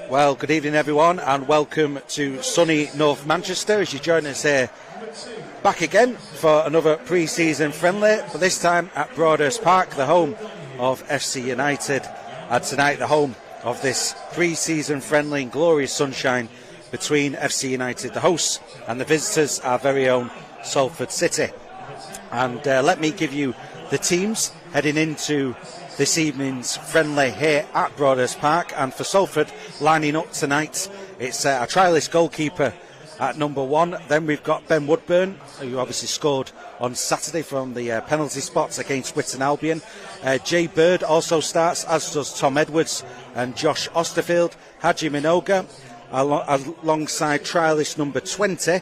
Well, good evening everyone and welcome to sunny North Manchester as you join us here back again for another pre-season friendly, but this time at Broadhurst Park, the home of FC United, and tonight the home of this pre-season friendly in glorious sunshine between FC United, the hosts, and the visitors, our very own Salford City. And let me give you the teams heading into this evening's friendly here at Broadhurst Park. And for Salford, lining up tonight, it's a trialist goalkeeper at number 1. Then we've got Ben Woodburn, who obviously scored on Saturday from the penalty spots against Whitton Albion. Jay Bird also starts, as does Tom Edwards and Josh Osterfield. Haji Minoga alongside trialist number 20.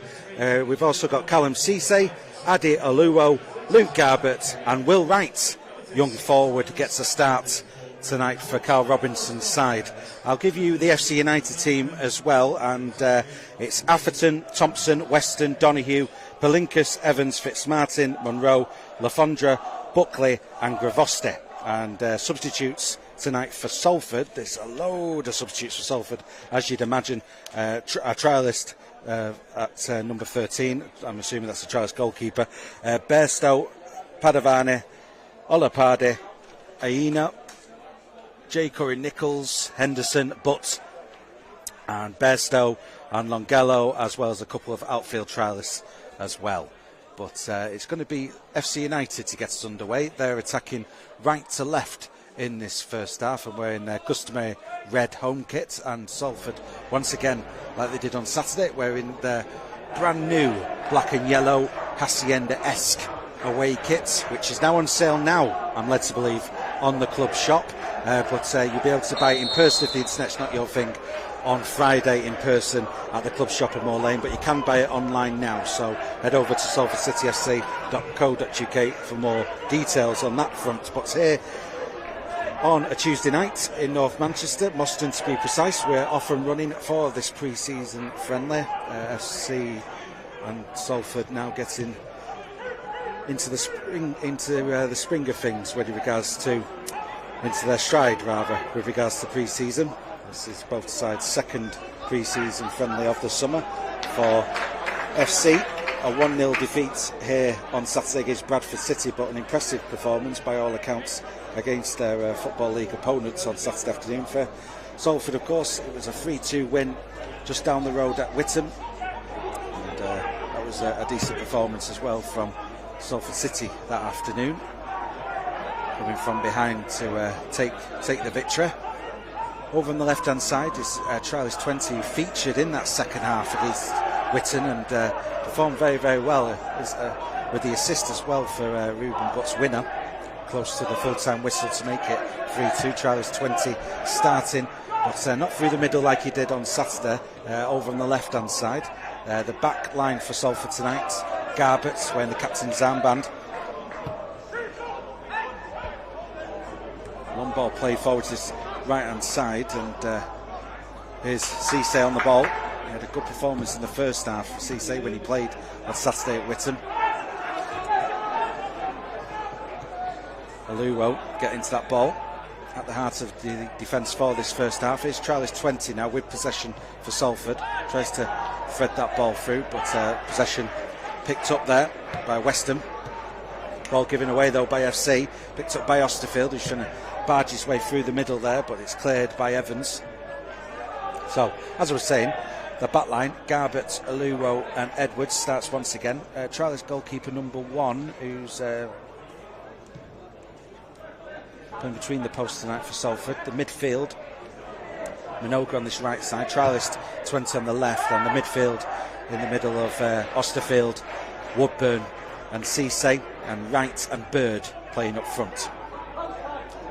We've also got Callum Cisse, Adi Aluo, Luke Garbett and Will Wright. Young forward gets a start tonight for Carl Robinson's side. I'll give you the FC United team as well, and it's Atherton, Thompson, Weston, Donoghue, Palinkas, Evans, Fitzmartin, Monroe, Lafondra, Buckley and Gravoste. And substitutes tonight for Salford. There's a load of substitutes for Salford, as you'd imagine. A trialist at number 13, I'm assuming that's the trialist goalkeeper. Bairstow, Padavane, Olapade, Aina, J. Curry Nichols, Henderson, Butt, and Bairstow and Longello, as well as a couple of outfield trialists as well. But it's going to be FC United to get us underway. They're attacking right to left in this first half and wearing their customary red home kit, and Salford once again, like they did on Saturday, wearing their brand new black and yellow Hacienda-esque away kit, which is now on sale now, I'm led to believe, on the club shop, but you'll be able to buy it in person if the internet's not your thing on Friday in person at the club shop in Moor Lane, but you can buy it online now, so head over to salfordcityfc.co.uk for more details on that front. But here on a Tuesday night in North Manchester, Moston to be precise, we're off and running for this pre-season friendly. FC and Salford now getting into the spring of things with regards to into their stride rather with regards to pre-season. This is both sides' second pre-season friendly of the summer for FC. A 1-0 defeat here on Saturday against Bradford City, but an impressive performance by all accounts against their Football League opponents on Saturday afternoon. For Salford, of course, it was a 3-2 win just down the road at Whitton, and that was a decent performance as well from Salford City that afternoon, coming from behind to take the victory. Over on the left hand side is trialist 20, who featured in that second half against Whitton and performed very, very well with the assist as well for Ruben Butt's winner, close to the full-time whistle to make it 3-2. Trialist 20 starting, but not through the middle like he did on Saturday. Over on the left hand side, the back line for Salford tonight, Garbett wearing the captain's armband. Long ball play forward to his right hand side, and here's Cisse on the ball. He had a good performance in the first half, Cisse, when he played on Saturday at Whitton. Aluo getting to that ball at the heart of the defence for this first half. Here's trialist 20 now with possession for Salford, tries to thread that ball through, but possession picked up there by Weston. Ball given away though by FC, picked up by Osterfield, who's trying to barge his way through the middle there, but it's cleared by Evans. So, as I was saying, the back line, Garbett, Aluo and Edwards starts once again. Trialist goalkeeper number 1, who's playing between the posts tonight for Salford. The midfield, Minoga on this right side, trialist 20 on the left, and the midfield in the middle of Osterfield, Woodburn and Cisse, and Wright and Bird playing up front.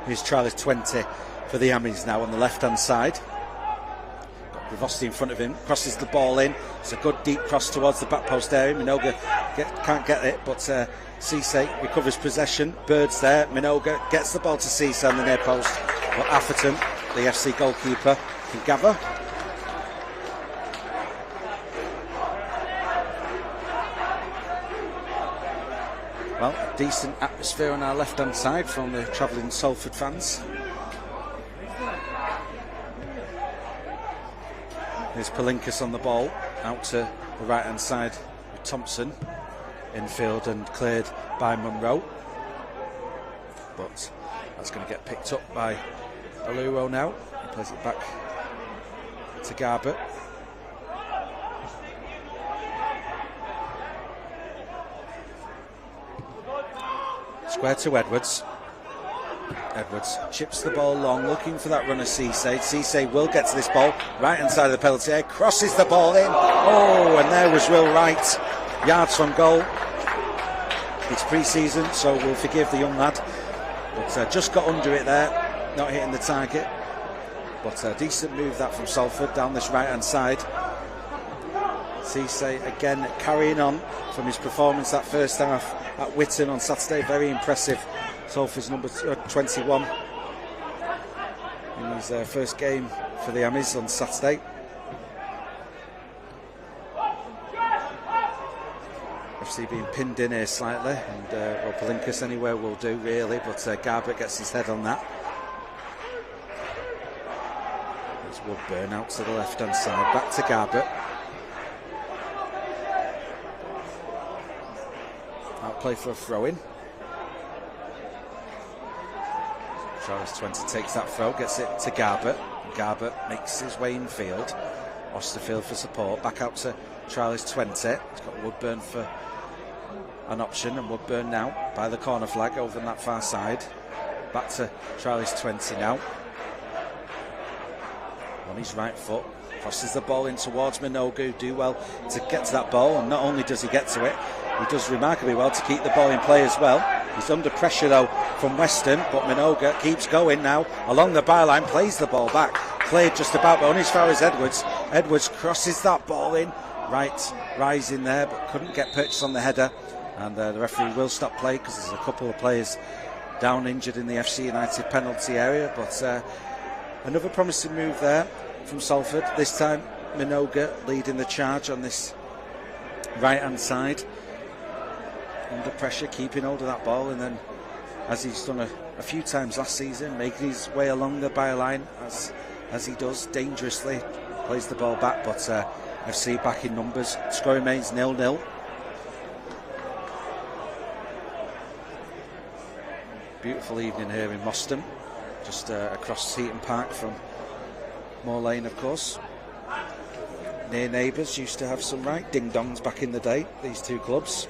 Here's trialist 20 for the Amis now on the left hand side. Got Gravoste in front of him, crosses the ball in. It's a good deep cross towards the back post area. Minoga can't get it, but Cisse recovers possession. Bird's there, Minoga gets the ball to Cisse on the near post, but Atherton, the FC goalkeeper, can gather. Well, a decent atmosphere on our left-hand side from the travelling Salford fans. There's Palinkas on the ball, out to the right-hand side with Thompson. Infield and cleared by Monroe. But that's going to get picked up by Aluo now. He plays it back to Garbett. Square to Edwards. Edwards chips the ball long, looking for that runner Cisse. Cisse will get to this ball, right hand side of the penalty area, crosses the ball in. Oh, and there was Will Wright, yards from goal. It's pre-season, so we'll forgive the young lad. But just got under it there, not hitting the target. But a decent move that from Salford down this right hand side. Cisse again carrying on from his performance that first half at Witton on Saturday. Very impressive. Salford's number 21 in his first game for the Ammies on Saturday. FC being pinned in here slightly, and well, Palinkas anywhere will do really, but Garbutt gets his head on that. There's Woodburn out to the left hand side, back to Garbutt. Outplay for a throw-in. Charles 20 takes that throw, gets it to Garbutt. Garbutt makes his way in field. Osterfield for support, back out to Charles 20. He's got Woodburn for an option, and Woodburn now by the corner flag over on that far side. Back to Charles 20 now. On his right foot, crosses the ball in towards Minogu. Do well to get to that ball, and not only does he get to it, he does remarkably well to keep the ball in play as well. He's under pressure though from Weston, but Minogu keeps going now along the byline, plays the ball back, cleared just about, but only as far as Edwards. Edwards crosses that ball in, right, rising there, but couldn't get purchase on the header, and the referee will stop play because there's a couple of players down injured in the FC United penalty area. But another promising move there from Salford. This time Minogu leading the charge on this right hand side. Under pressure, keeping hold of that ball, and then, as he's done a few times last season, making his way along the byline as he does dangerously, plays the ball back. But FC back in numbers. Score remains 0-0. Beautiful evening here in Moston, just across Heaton Park from Moor Lane, of course. Near neighbours, used to have some right ding-dongs back in the day, these two clubs.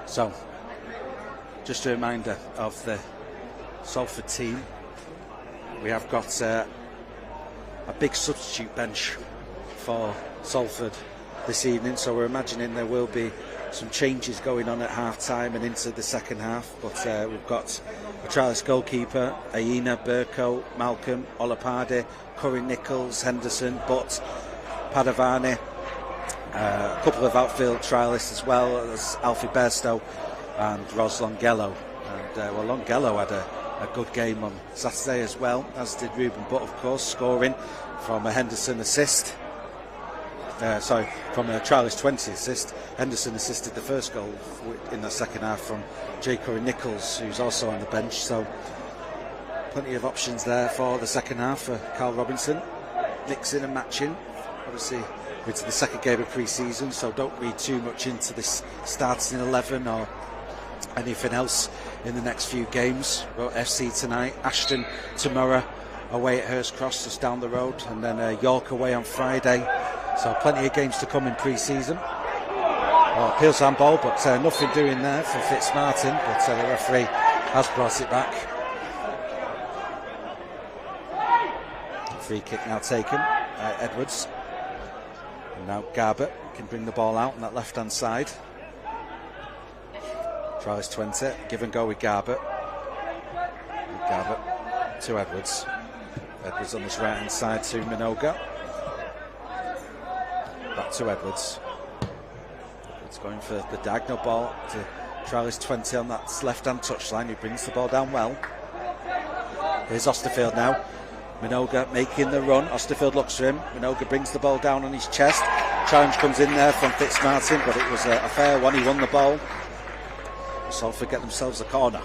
So, just a reminder of the Salford team. We have got a big substitute bench for Salford this evening, so we're imagining there will be some changes going on at half-time and into the second half. But we've got a trialist goalkeeper, Aina, Burko, Malcolm, Olapade, Curry Nichols, Henderson, Butt, Padavani. A couple of outfield trialists as well as Alfie Bairstow and Ros Longello. And well, Longello had a good game on Saturday as well, as did Ruben Butt, of course, scoring from a Henderson assist. From a trialist 20 assist. Henderson assisted the first goal in the second half from J. Curry Nichols, who's also on the bench. So plenty of options there for the second half for Carl Robinson, mixing and matching. Obviously, we're to the second game of pre-season, so don't read too much into this starting 11 or anything else in the next few games. We've got FC tonight, Ashton tomorrow, away at Hurst Cross, just down the road, and then York away on Friday. So plenty of games to come in pre-season. Well, appeals handball, but nothing doing there for Fitzmartin, but the referee has brought it back. Free kick now taken, Edwards. And now Garbutt can bring the ball out on that left-hand side. Tries 20, give and go with Garbutt. And Garbutt to Edwards. Edwards on this right-hand side to Minogu. Back to Edwards. Edwards going for the diagonal ball to Charles 20 on that left-hand touchline. He brings the ball down well. Here's Osterfield now. Minogu making the run. Osterfield looks for him. Minogu brings the ball down on his chest. Challenge comes in there from Fitzmartin, but it was a fair one. He won the ball. Salford get themselves a corner.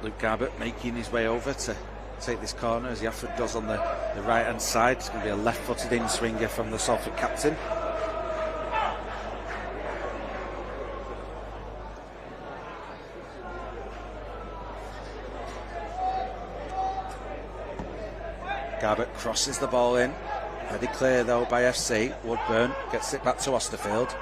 Luke Garbutt making his way over to take this corner as Yafford does on the right hand side. It's going to be a left-footed in-swinger from the Salford captain. Garbutt crosses the ball in. Headed clear though by FC. Woodburn gets it back to Osterfield.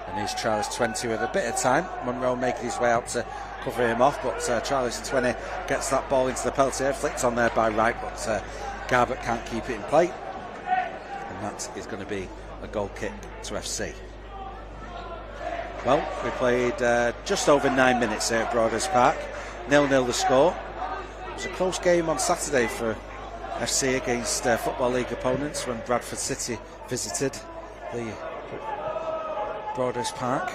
And here's Charles 20 with a bit of time. Munro making his way out to cover him off, but Charles 20 gets that ball into the penalty. Flicked on there by Wright, but Garbutt can't keep it in play. And that is going to be a goal kick to FC. Well, we played just over 9 minutes here at Broadhurst Park. 0-0 the score. It was a close game on Saturday for FC against Football League opponents when Bradford City visited the Broadhurst Park.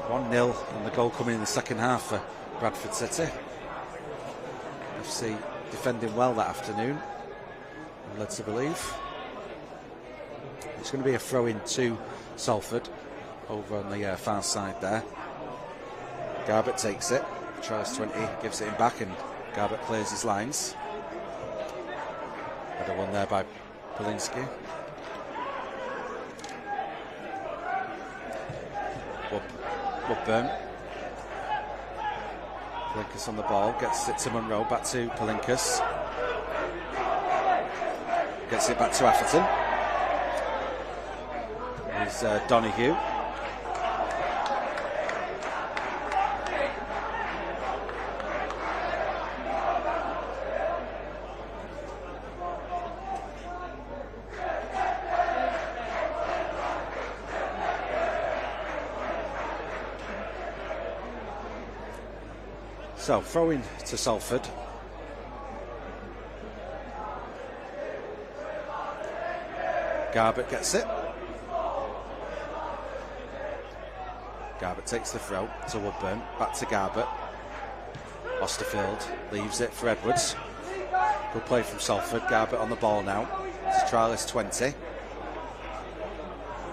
1-0 and the goal coming in the second half for Bradford City. FC defending well that afternoon, I'm led to believe. It's going to be a throw-in to Salford over on the far side there. Garbutt takes it. Charles 20 gives it him back and Garbutt clears his lines. Another one there by Polinsky. Woodburn. Palinkas on the ball, gets it to Munro, back to Palinkas. Gets it back to Atherton. Here's Donoghue. So, throw-in to Salford. Garbutt gets it. Garbutt takes the throw to Woodburn. Back to Garbutt. Osterfield leaves it for Edwards. Good play from Salford. Garbutt on the ball now. It's Charles 20.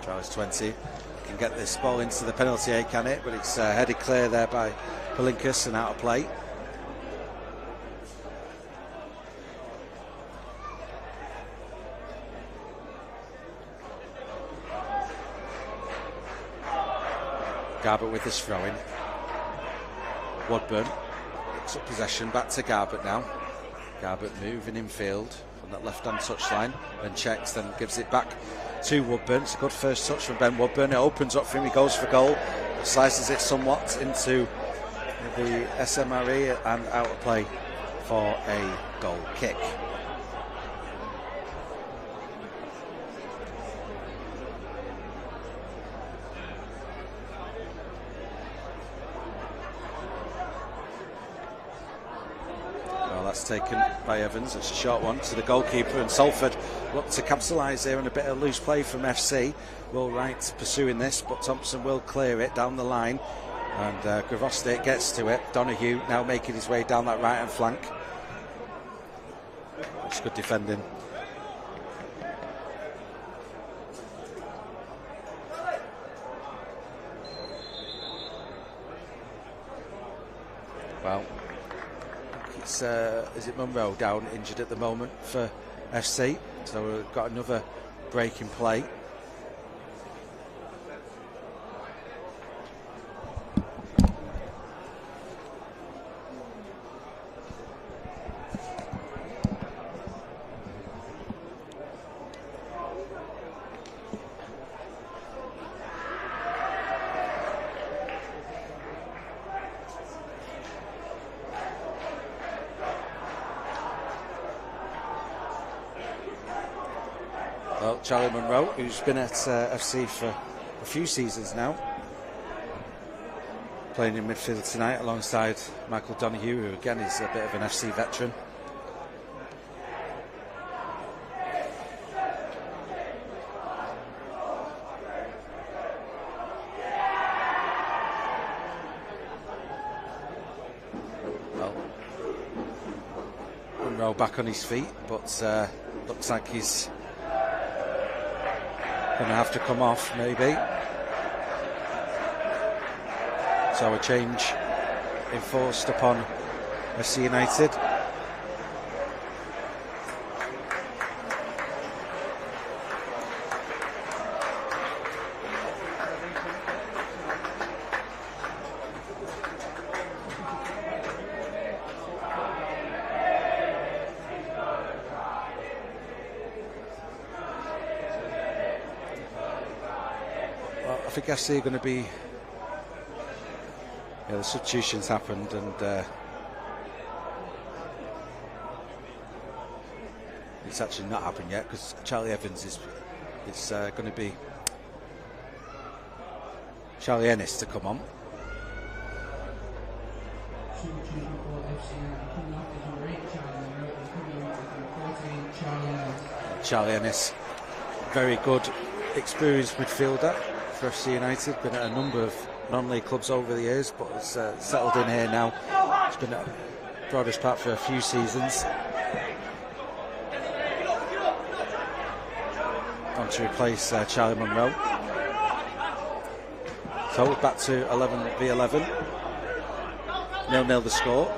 Charles 20 can get this ball into the penalty area, can it? But it's headed clear there by Palinkas and out of play. Garbutt with this throw-in. Woodburn picks up possession, back to Garbutt now. Garbutt moving in field from that left-hand touchline, then checks, then gives it back to Woodburn. It's a good first touch from Ben Woodburn. It opens up for him, he goes for goal, slices it somewhat into the SMRE and out of play for a goal kick. Well, that's taken by Evans. It's a short one to the goalkeeper, and Salford look to capitalise here on a bit of loose play from FC. Will Wright pursuing this, but Thompson will clear it down the line. And Gravostic gets to it. Donoghue now making his way down that right hand flank. It's good defending. Well, it's is it Munro down injured at the moment for FC? So we've got another break in play. Well, Charlie Munro, who's been at FC for a few seasons now, playing in midfield tonight alongside Michael Donoghue, who again is a bit of an FC veteran. Well, Munro back on his feet, but looks like he's going to have to come off, maybe. So a change enforced upon FC United. think FC are going to be. Yeah, the substitutions happened, and it's actually not happened yet because Charlie Evans is going to be Charlie Ennis to come on. Charlie Ennis, very good, experienced midfielder for FC United. Been at a number of non-league clubs over the years, but has settled in here now. He's been at Broaders Park for a few seasons. On to replace Charlie Munro. So we're back to 11v11. 0-0 the score.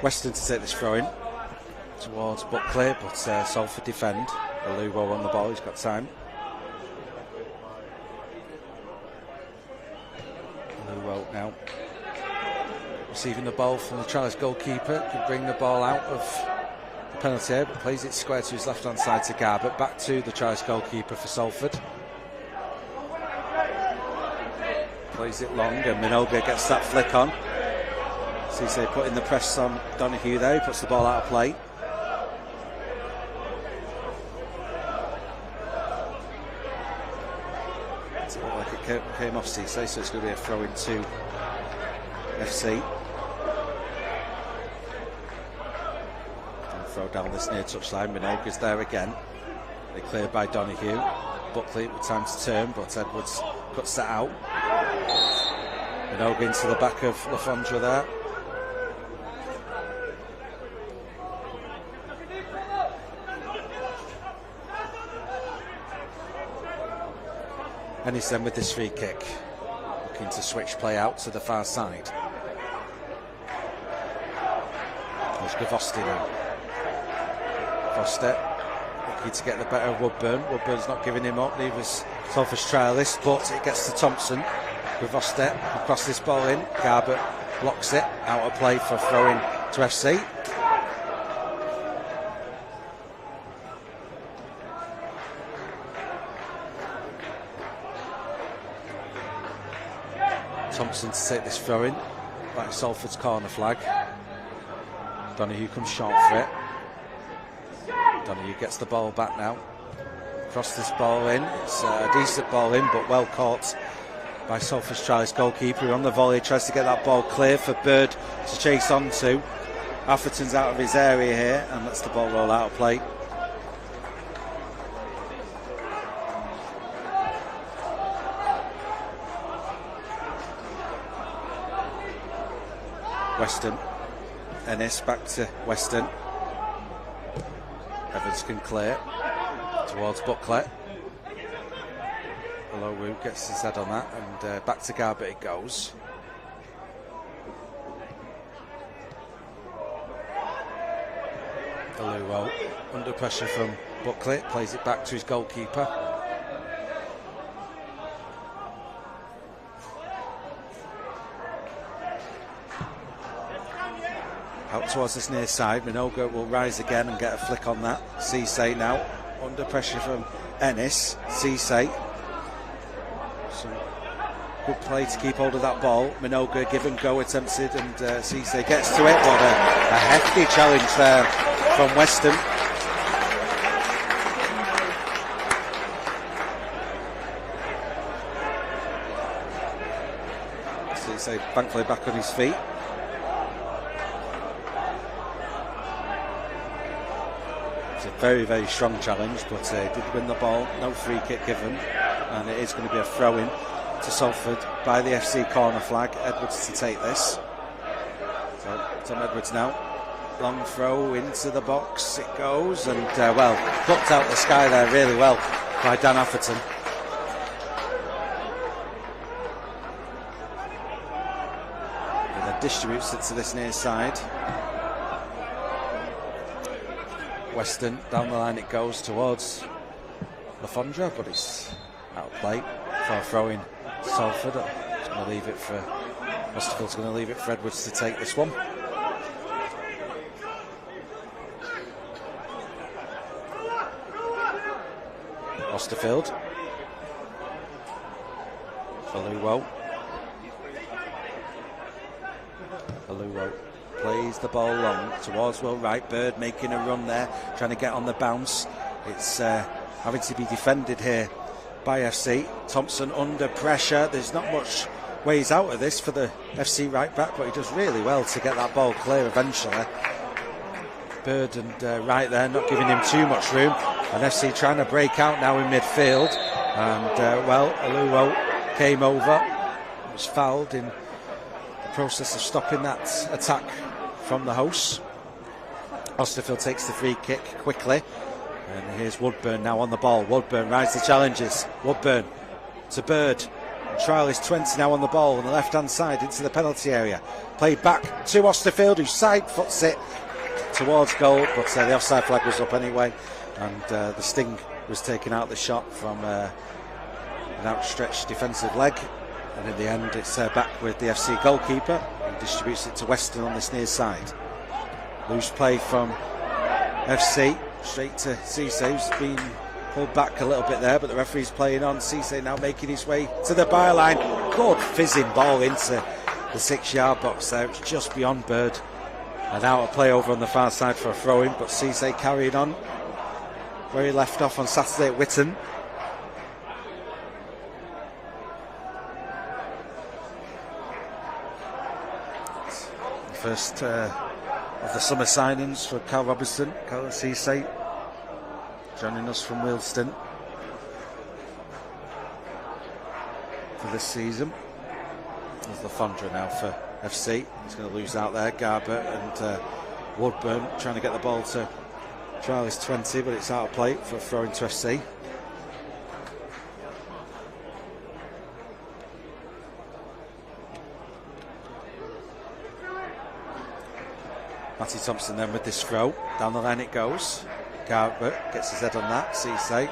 Weston to take this throw in towards Buckley, but Salford defend. Aluwo on the ball, he's got time. Aluwo now receiving the ball from the Charles goalkeeper, can bring the ball out of the penalty area, but plays it square to his left hand side to Garbutt. Back to the Charles goalkeeper for Salford. Plays it long, and Minogue gets that flick on. Cisse putting the press on Donahue there, he puts the ball out of play. It looked like it came off Cisse, so it's going to be a throw into FC. And throw down this near touchline. Minogue is there again. They cleared by Donahue. Buckley with time to turn, but Edwards cuts that out. Minogue into the back of Lafondra there. And he's then with this free kick, looking to switch play out to the far side. There's Gavosti now. Foster looking to get the better of Woodburn. Woodburn's not giving him up, neither's Salford's trialist, but it gets to Thompson. Gavosti can cross this ball in. Garbutt blocks it, out of play for throwing to FC. Thompson to take this throw in, back Salford's corner flag. Donahue comes short for it. Donahue gets the ball back now. Cross this ball in, it's a decent ball in, but well caught by Salford's Charlie's goalkeeper. On the volley, tries to get that ball clear for Bird to chase onto. Atherton's out of his area here and lets the ball roll out of play. Weston, Ennis back to Weston. Evans can clear towards Buckley. Aluwo gets his head on that, and back to Garbutt it goes. Aluwo under pressure from Buckley, plays it back to his goalkeeper. Out towards this near side, Minogue will rise again and get a flick on that. Cisse now under pressure from Ennis. Cisse, some good play to keep hold of that ball. Minogue give and go attempted, and Cisse gets to it, but a hefty challenge there from Weston. Cisse thankfully back on his feet. Very, very strong challenge, but did win the ball, no free kick given, and it is going to be a throw-in to Salford by the FC corner flag. Edwards to take this. So Tom Edwards now, long throw into the box, it goes, and well, plucked out the sky there really well by Dan Atherton. And then distributes it to this near side. Weston, down the line it goes towards Lafondra, but it's out of play for a throw in Salford. Just going to leave it for Osterfield's going to leave it for Edwards to take this one. Osterfield. Aluwo. Aluwo plays the ball long towards Will Wright. Bird making a run there, trying to get on the bounce. It's having to be defended here by FC. Thompson under pressure. There's not much ways out of this for the FC right back, but he does really well to get that ball clear eventually. Bird and Wright there not giving him too much room, and FC trying to break out now in midfield. And well, Aluwo came over, was fouled in the process of stopping that attack from the hosts. Osterfield takes the free kick quickly, and here's Woodburn now on the ball. Woodburn rides the challenges. Woodburn to Bird. Trial is 20 now on the ball on the left hand side into the penalty area. Played back to Osterfield, who side foots it towards goal, but the offside flag was up anyway, and the sting was taken out the shot from an outstretched defensive leg, and in the end it's back with the FC goalkeeper, who distributes it to Weston on this near side. Loose play from FC straight to Cisse, who's been pulled back a little bit there, but the referee's playing on. Cisse now making his way to the byline. Good fizzing ball into the 6-yard box there. It's just beyond Bird, and out of play over on the far side for a throw-in, but Cisse carried on where he left off on Saturday at Witton. The first of the summer signings for Cal Robinson, Cal Cisse, joining us from Wealdstone for this season. There's Lafondra now for FC. He's going to lose out there. Garber and Woodburn trying to get the ball to Charlie's 20, but it's out of play for throwing to FC. Matty Thompson then with this throw. Down the line it goes. Garber gets his head on that. Cisse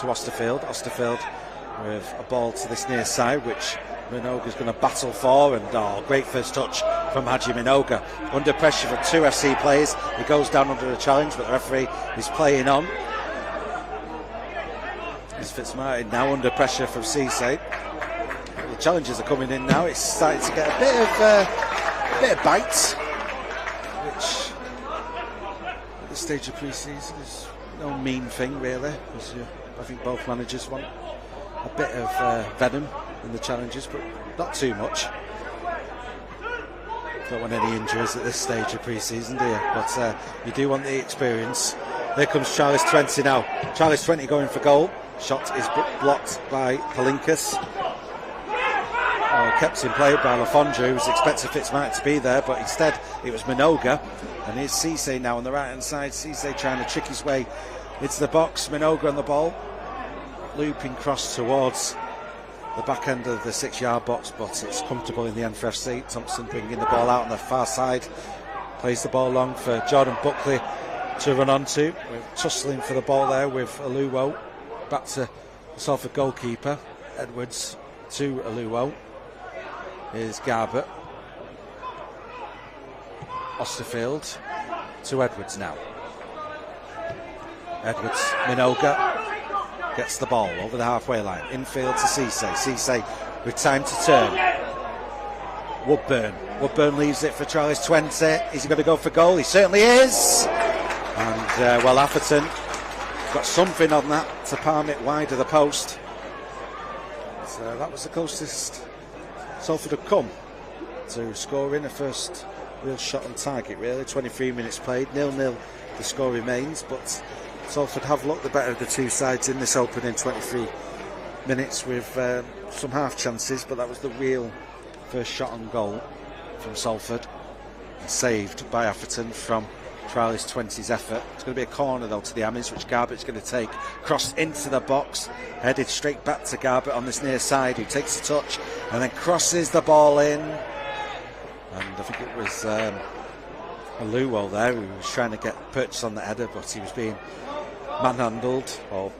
to Osterfield. Osterfield with a ball to this near side, which Minoga's going to battle for, and great first touch from Haji Minoga. Under pressure from two FC players. He goes down under the challenge, but the referee is playing on. It's Fitzmartin now under pressure from Cisse. The challenges are coming in now. It's starting to get a bit of bite, which at this stage of pre-season is no mean thing really, because I think both managers want a bit of venom in the challenges, but not too much. Don't want any injuries at this stage of pre-season, do you? But you do want the experience. There comes Charles 20 now. Charles 20 going for goal. Shot is blocked by Palinkas. Kept in play by Lafondra, who was expecting Fitzmartin to be there, but instead it was Minoga. And here's Cisse now on the right hand side. Cisse trying to trick his way into the box. Minoga on the ball, looping cross towards the back end of the 6-yard box, but it's comfortable in the end for FC. Thompson bringing the ball out on the far side, plays the ball long for Jordan Buckley to run onto. We're tussling for the ball there with Aluwo. Back to the Salford goalkeeper, Edwards to Aluwo. Here's Garber. Osterfield to Edwards now. Edwards, Minoga gets the ball over the halfway line. Infield to Cisse. Cisse with time to turn. Woodburn. Woodburn leaves it for Charlie's 20. Is he going to go for goal? He certainly is. And well, Atherton got something on that to palm it wide of the post. So that was the closest Salford had come to scoring a first real shot on target, really. 23 minutes played, 0-0 the score remains, but Salford have looked the better of the two sides in this opening 23 minutes with some half chances, but that was the real first shot on goal from Salford, saved by Atherton from Charlie's 20's effort. It's going to be a corner though to the Amis, which Garbutt's going to take. Crossed into the box, headed straight back to Garbutt on this near side, who takes a touch and then crosses the ball in. And I think it was Aluwo there who was trying to get purchase on the header, but he was being manhandled or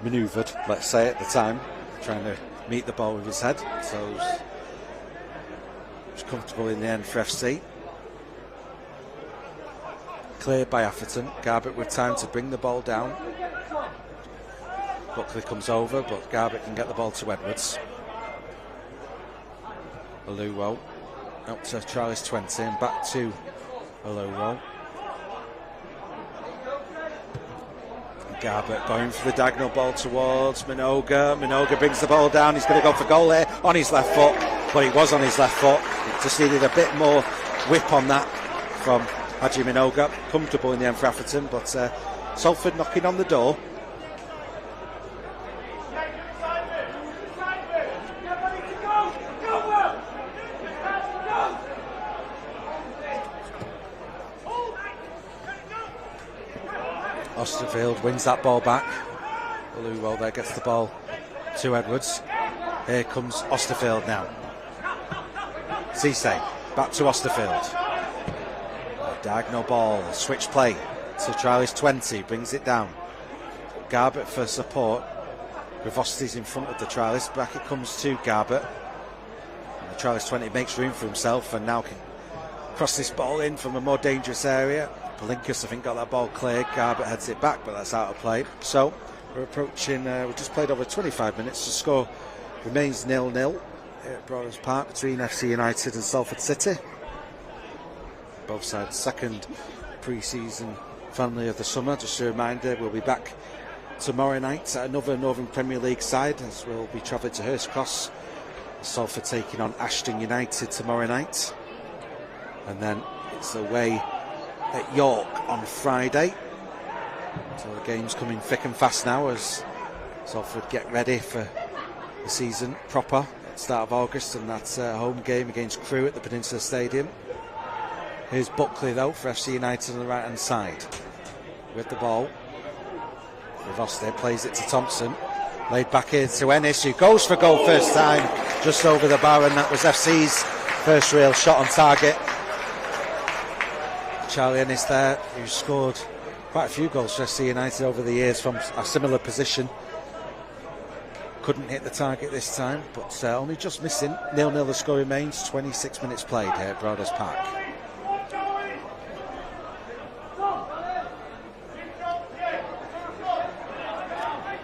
manoeuvred, let's say, at the time, trying to meet the ball with his head. So was comfortable in the end for FC. Cleared by Atherton. Garbett with time to bring the ball down. Buckley comes over, but Garbett can get the ball to Edwards. Aluwo up to Charlie's 20 and back to Aluwo. Garbett going for the diagonal ball towards Minoga. Minoga brings the ball down. He's going to go for goal here on his left foot, but he was on his left foot. Just needed a bit more whip on that from Haji Minoga. Comfortable in the end for Atherton, but Salford knocking on the door. Osterfield wins that ball back. Aluwo there gets the ball to Edwards. Here comes Osterfield now. Cisse back to Osterfield. A diagonal ball, switch play to Charlie's 20, brings it down. Garbett for support. Rivosti's in front of the Charlies. Back it comes to Garbett. And the Charlie's 20 makes room for himself and now can cross this ball in from a more dangerous area. Palinkas, I think, got that ball cleared. Garbett heads it back, but that's out of play. So we're approaching, we've just played over 25 minutes. The score remains 0-0 here at Broaders Park between FC United and Salford City. Both sides' second pre-season friendly of the summer. Just a reminder, we'll be back tomorrow night at another Northern Premier League side, as we'll be travelling to Hurst Cross. Salford taking on Ashton United tomorrow night. And then it's away at York on Friday. So the game's coming thick and fast now as Salford get ready for the season proper at the start of August, and that's a home game against Crewe at the Peninsula Stadium. Here's Buckley though for FC United on the right hand side with the ball. Rivoste plays it to Thompson, laid back here to Ennis, who goes for goal first time just over the bar, and that was FC's first real shot on target. Charlie Ennis there, who scored quite a few goals for FC United over the years from a similar position. Couldn't hit the target this time, but only just missing. 0-0 the score remains, 26 minutes played here at Broaders Park.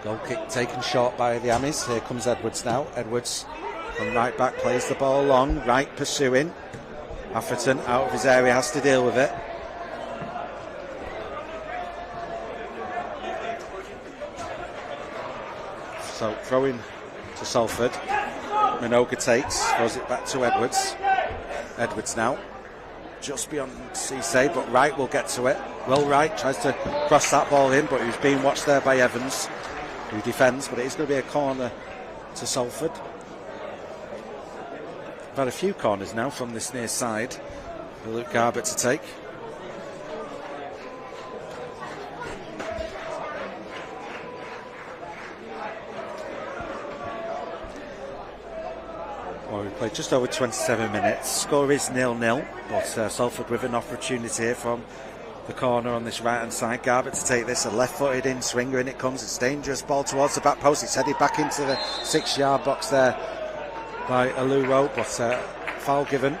Goal kick taken short by the Amis. Here comes Edwards now. Edwards from right back plays the ball long, right pursuing. Atherton out of his area, has to deal with it. So throwing to Salford. Minoga takes, throws it back to Edwards. Edwards now, just beyond Cisse, but Wright will get to it. Will Wright tries to cross that ball in, but he's being watched there by Evans, who defends, but it is going to be a corner to Salford. We've had a few corners now from this near side for Luke Garbett to take. Well, we've played just over 27 minutes. Score is 0-0, but Salford with an opportunity here from the corner on this right hand side. Garbett to take this, a left footed in swinger, and it comes. It's dangerous ball towards the back post. It's headed back into the 6-yard box there by Aluwo, but foul given.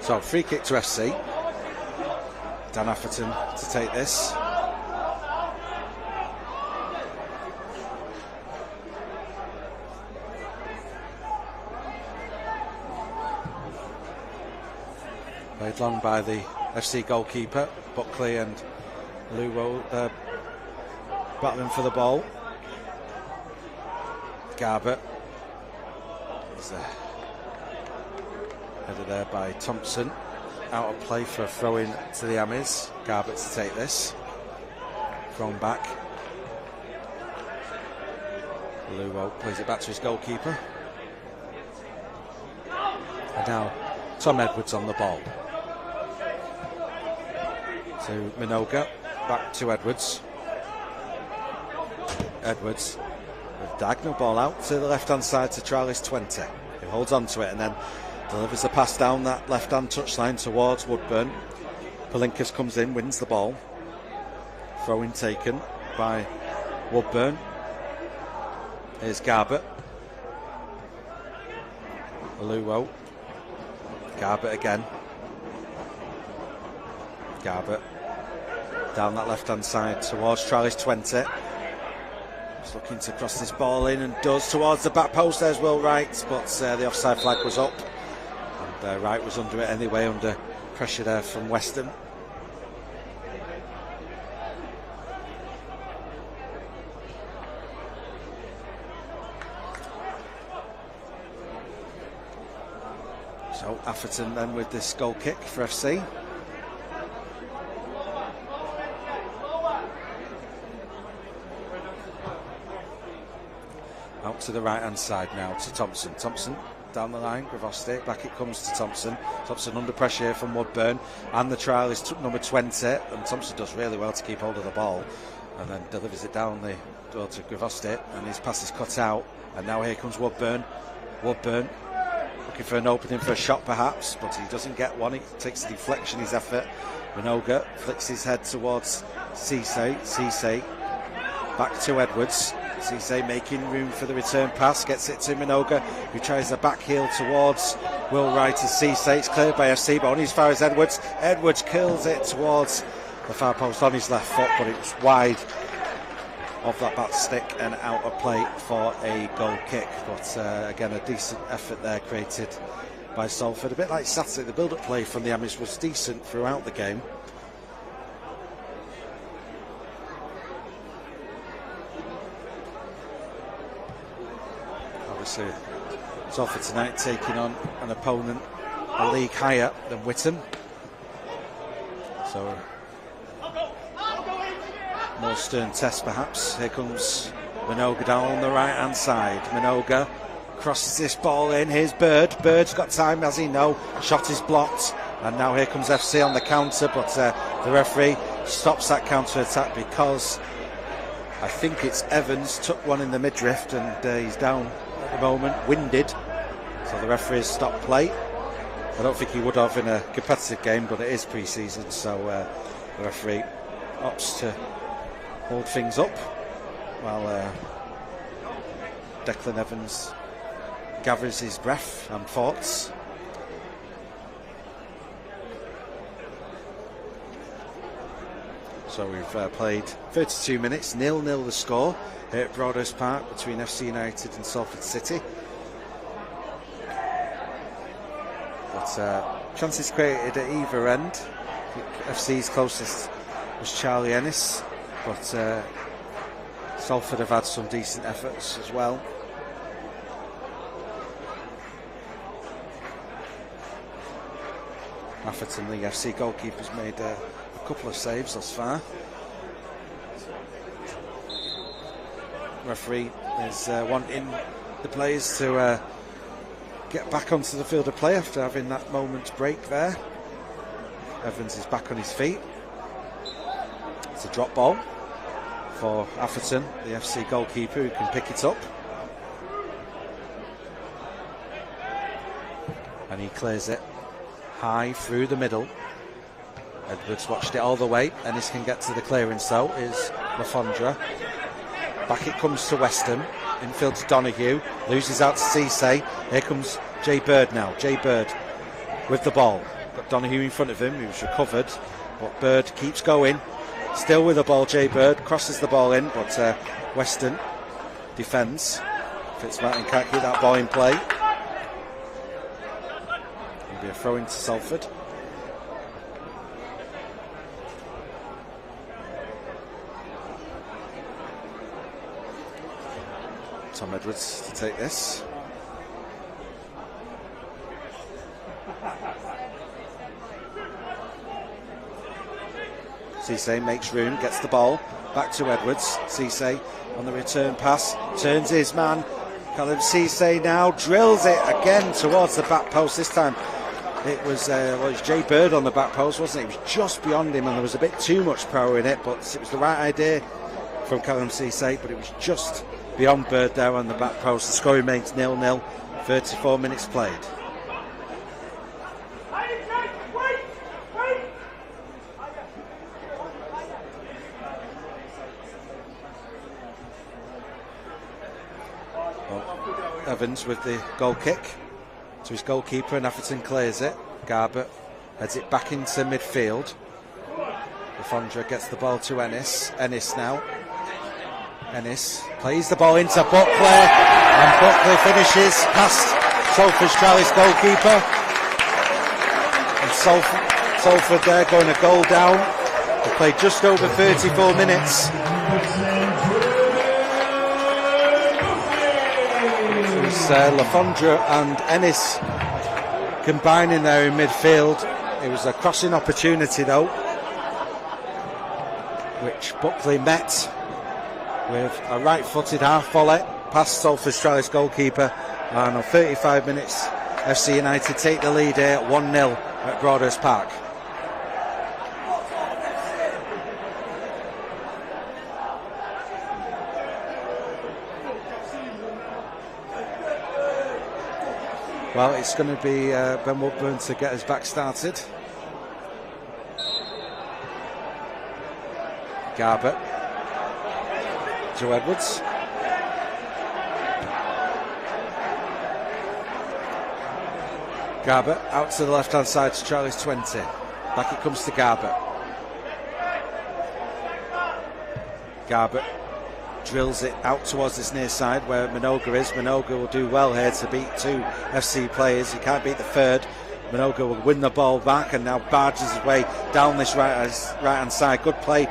So free kick to FC. Dan Atherton to take this. Played long by the FC goalkeeper, Buckley and Luwo battling for the ball. Garbett is headed there by Thompson. Out of play for a throw in to the Amis. Garbett to take this. Thrown back. Luwo plays it back to his goalkeeper. And now Tom Edwards on the ball. To Minoga, back to Edwards. Edwards with diagonal ball out to the left-hand side to Charles 20. He holds on to it and then delivers the pass down that left-hand touchline towards Woodburn. Palinkas comes in, wins the ball. Throw-in taken by Woodburn. Here's Garbutt. Aluo. Garbutt again. Garbutt down that left-hand side towards Charles 20. He's looking to cross this ball in and does towards the back post. There's Will Wright, but the offside flag was up. And Wright was under it anyway, under pressure there from Weston. So Atherton then with this goal kick for FC. Out to the right hand side now to Thompson. Thompson down the line, Gravosti, back it comes to Thompson. Thompson under pressure here from Woodburn, and the trial is number 20, and Thompson does really well to keep hold of the ball and then delivers it down the door to Gravosti, and his pass is cut out, and now here comes Woodburn. Woodburn looking for an opening for a shot perhaps, but he doesn't get one. He takes the deflection, his effort. Minoga flicks his head towards Cisse. Cisse back to Edwards. Cisse making room for the return pass, gets it to Minoga, who tries a back heel towards Will Wright as Cisse. It's cleared by FC, but only as far as Edwards. Edwards kills it towards the far post on his left foot, but it was wide of that back stick and out of play for a goal kick. But again, a decent effort there created by Salford. A bit like Saturday, the build-up play from the Amis was decent throughout the game. Obviously, Salford tonight taking on an opponent a league higher than Whittam. So more stern test perhaps. Here comes Minoga down on the right hand side. Minoga crosses this ball in. Here's Bird. Bird's got time, as he know. Shot is blocked, and now here comes FC on the counter, but the referee stops that counter attack because I think it's Evans took one in the midriff, and he's down at the moment, winded, so the referee has stopped play. I don't think he would have in a competitive game, but it is pre-season, so the referee opts to hold things up while Declan Evans gathers his breath and thoughts. So we've played 32 minutes, 0-0 the score here at Broadhurst Park between FC United and Salford City. But chances created at either end. I think FC's closest was Charlie Ennis, but Salford have had some decent efforts as well. Atherton, the FC goalkeeper's made a couple of saves thus far. Referee is wanting the players to get back onto the field of play after having that moment's break there. Evans is back on his feet. It's a drop ball for Atherton, the FC goalkeeper, who can pick it up. And he clears it high through the middle. Edwards watched it all the way. Ennis can get to the clearance though, is Lafondra. Back it comes to Weston. Infield to Donoghue. Loses out to Cisse. Here comes Jay Bird now. Jay Bird with the ball. Got Donoghue in front of him, who's recovered. But Bird keeps going. Still with the ball, Jay Bird. Crosses the ball in, but Weston defends. Fitzmartin can't keep that ball in play. It'll be a throw into Salford. Tom Edwards to take this. Cisse makes room, gets the ball back to Edwards. Cisse on the return pass, turns his man. Callum Cisse now drills it again towards the back post. This time it was Jay Bird on the back post, wasn't it? It was just beyond him, and there was a bit too much power in it, but it was the right idea from Callum Ceesay, but it was just beyond Bird there on the back post. The score remains 0-0, 34 minutes played. Evans with the goal kick to his goalkeeper, and Atherton clears it. Garbutt heads it back into midfield. Lafondra gets the ball to Ennis. Ennis now. Ennis plays the ball into Buckley, and Buckley finishes past Salford's Charlie's goalkeeper. And Salford there going a goal down. They played just over 34 minutes. Lafondra and Ennis combining there in midfield. It was a crossing opportunity though, which Buckley met with a right-footed half volley past Salford Straley's goalkeeper, and on 35 minutes FC United take the lead here at 1-0 at Broadhurst Park. Well, it's going to be Ben Woodburn to get us back started. Garbutt to Edwards. Garbutt out to the left hand side to Charlie's 20. Back it comes to Garbutt. Garbutt drills it out towards this near side where Minoga is. Minoga will do well here to beat two FC players. He can't beat the third. Minoga will win the ball back and now barges his way down this right hand side. Good play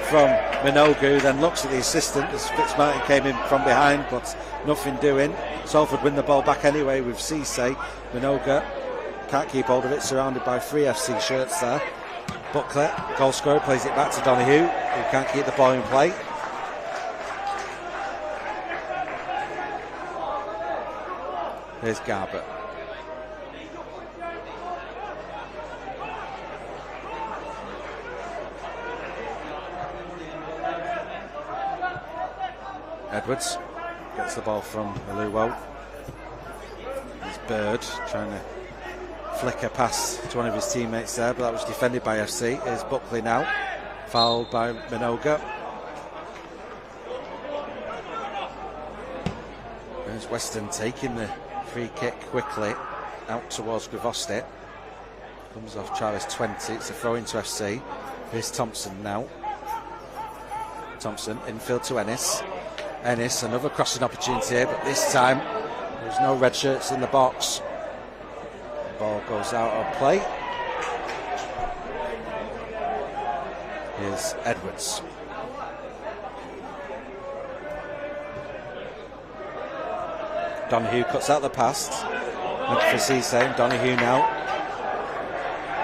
from Minoga, who then looks at the assistant as Fitzmartin came in from behind, but nothing doing. Salford win the ball back anyway with Ceesay. Minoga can't keep hold of it, surrounded by three FC shirts there. Buckley, goal scorer, plays it back to Donoghue, who can't keep the ball in play. Here's Garbutt. Edwards gets the ball from Aluwo. There's Bird trying to flicker pass to one of his teammates there, but that was defended by FC. Here's Buckley now, fouled by Minoga. There's Weston taking the free kick quickly out towards Gravosti. Comes off Charlie's 20. It's a throw into FC. Here's Thompson now. Thompson infield to Ennis. Ennis, another crossing opportunity here, but this time there's no red shirts in the box. The ball goes out of play. Here's Edwards. Donoghue cuts out the pass. Look for Ceesay. Donoghue now.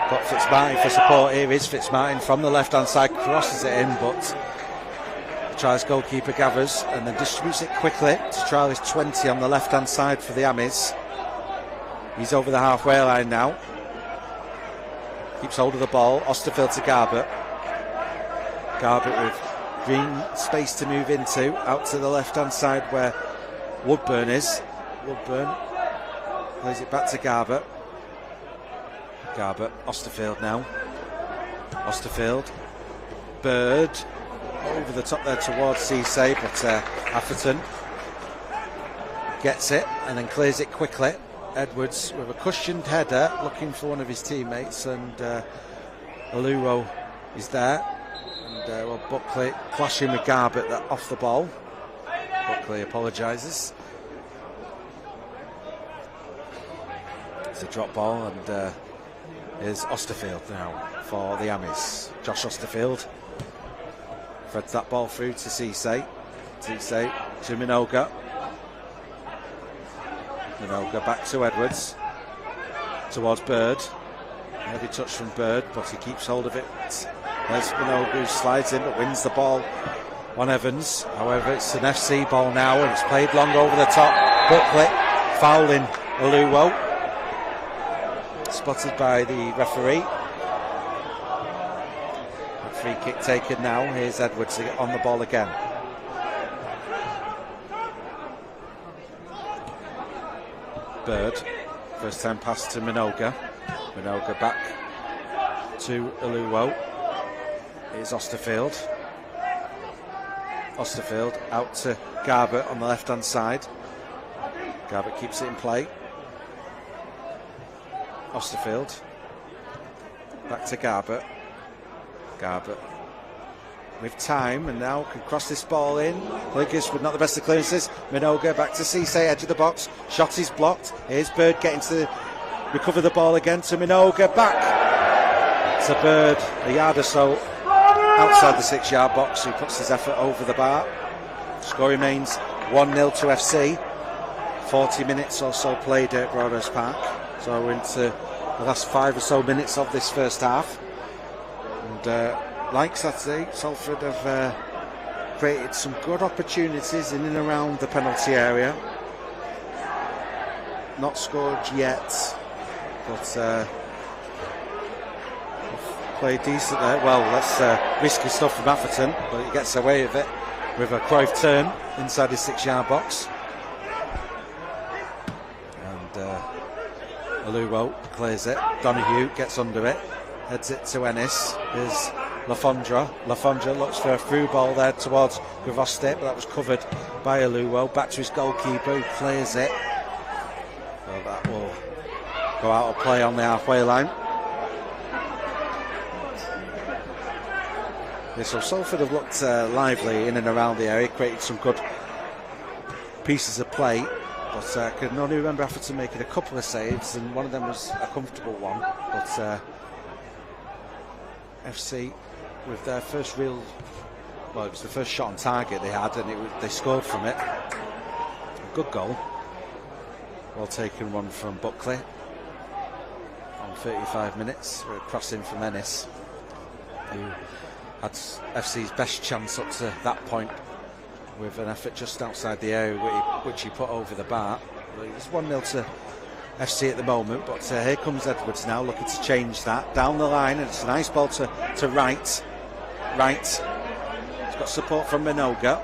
Got Fitzmartin for support here. Is Fitzmartin from the left hand side, crosses it in, but Charlie's goalkeeper gathers and then distributes it quickly to Charlie's 20 on the left hand side for the Amis. He's over the halfway line now. Keeps hold of the ball. Osterfield to Garbutt. Garbutt with green space to move into. Out to the left hand side where Woodburn is. Woodburn plays it back to Garbutt. Garbutt, Osterfield now. Osterfield. Bird over the top there towards Ceesay, but Atherton gets it and then clears it quickly. Edwards with a cushioned header looking for one of his teammates, and Aluwo is there, and Buckley clashing with Garbutt off the ball. Buckley apologises. It's a drop ball, and here's Osterfield now for the Amis. Josh Osterfield threads that ball through to Ceesay. Ceesay to Minoga. Minoga back to Edwards. Towards Bird. Heavy touch from Bird, but he keeps hold of it. There's Minoga who slides in but wins the ball on Evans. However, it's an FC ball now and it's played long over the top. Buckley fouling Aluwo. Spotted by the referee. A free kick taken now. Here's Edwards on the ball again. Bird. First time pass to Minoga. Minoga back to Aluwo. Here's Osterfield. Osterfield out to Garbutt on the left hand side. Garbutt keeps it in play. Osterfield back to Garbutt. Garbutt with time and now can cross this ball in. Liggers with not the best of clearances. Minoga back to Cisse, edge of the box. Shot is blocked. Here's Bird getting to recover the ball again to Minoga. Back to Bird, a yard or so outside the 6-yard box, who puts his effort over the bar. Score remains 1-0 to FC. 40 minutes or so played at Broadhurst Park. So we're into the last 5 or so minutes of this first half. And like Saturday, Salford have created some good opportunities in and around the penalty area. Not scored yet, but played decent there. Well, that's risky stuff from Atherton, but he gets away with it with a Cruyff turn inside his 6-yard box. And Aluwo clears it. Donoghue gets under it, heads it to Ennis. There's Lafondra. Lafondra looks for a through ball there towards Gravosti, but that was covered by Aluwo. Back to his goalkeeper, who clears it. So that will go out of play on the halfway line. Yeah, so Salford have looked lively in and around the area, created some good pieces of play, but I can only remember Atherton making a couple of saves, and one of them was a comfortable one. But FC, with their first real, well, it was the first shot on target they had, and they scored from it. A good goal. Well taken one from Buckley on 35 minutes, with a crossing from Ennis, who had FC's best chance up to that point with an effort just outside the area which he put over the bar. It's 1-0 to FC at the moment, but here comes Edwards now looking to change that down the line, and it's a nice ball to Wright. He's got support from Minoga.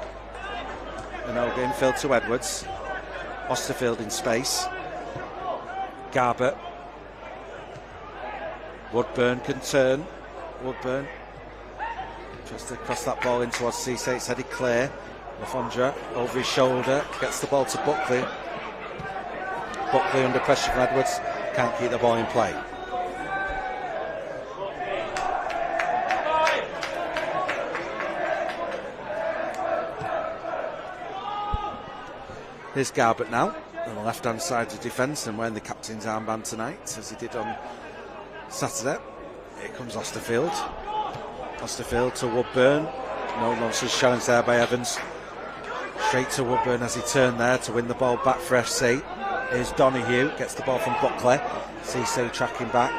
Minoga infield to Edwards. Osterfield in space. Garbutt. Woodburn can turn. Woodburn tries to cross that ball in towards Cisse. It's headed clear. Lafondra over his shoulder, gets the ball to Buckley. Buckley under pressure from Edwards, can't keep the ball in play. Here's Garbutt now on the left hand side of the defence and wearing the captain's armband tonight, as he did on Saturday. Here comes Osterfield. Osterfield to Woodburn. No nonsense challenge there by Evans. Straight to Woodburn as he turned there to win the ball back for FC. Here's Donoghue, gets the ball from Buckley. Cisse tracking back.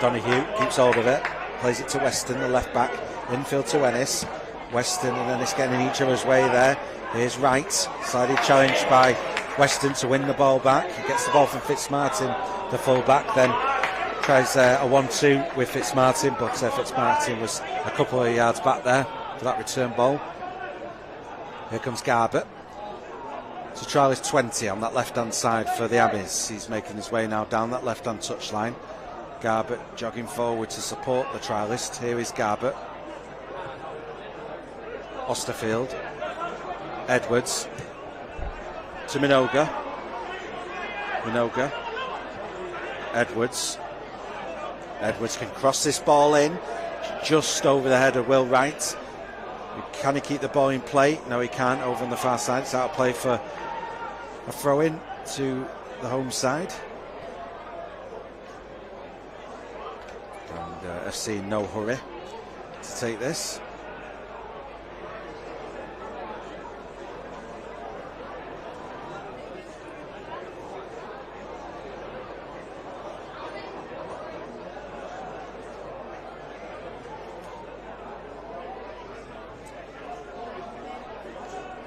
Donoghue keeps hold of it, plays it to Weston, the left back. Infield to Ennis. Weston and Ennis getting in each other's way there. Here's Wright, sided challenge by Weston to win the ball back. He gets the ball from Fitzmartin, the full back, then tries a 1-2 with Fitzmartin, but Fitzmartin was a couple of yards back there for that return ball. Here comes Garbutt. So trial is 20 on that left-hand side for the Abbeys. He's making his way now down that left-hand touchline. Garbutt jogging forward to support the trialist. Here is Garbutt. Osterfield. Edwards. To Minoga. Minoga. Edwards. Edwards can cross this ball in just over the head of Will Wright. Can he keep the ball in play? No, he can't. Over on the far side, it's out of play for a throw-in to the home side. And FC in no hurry to take this.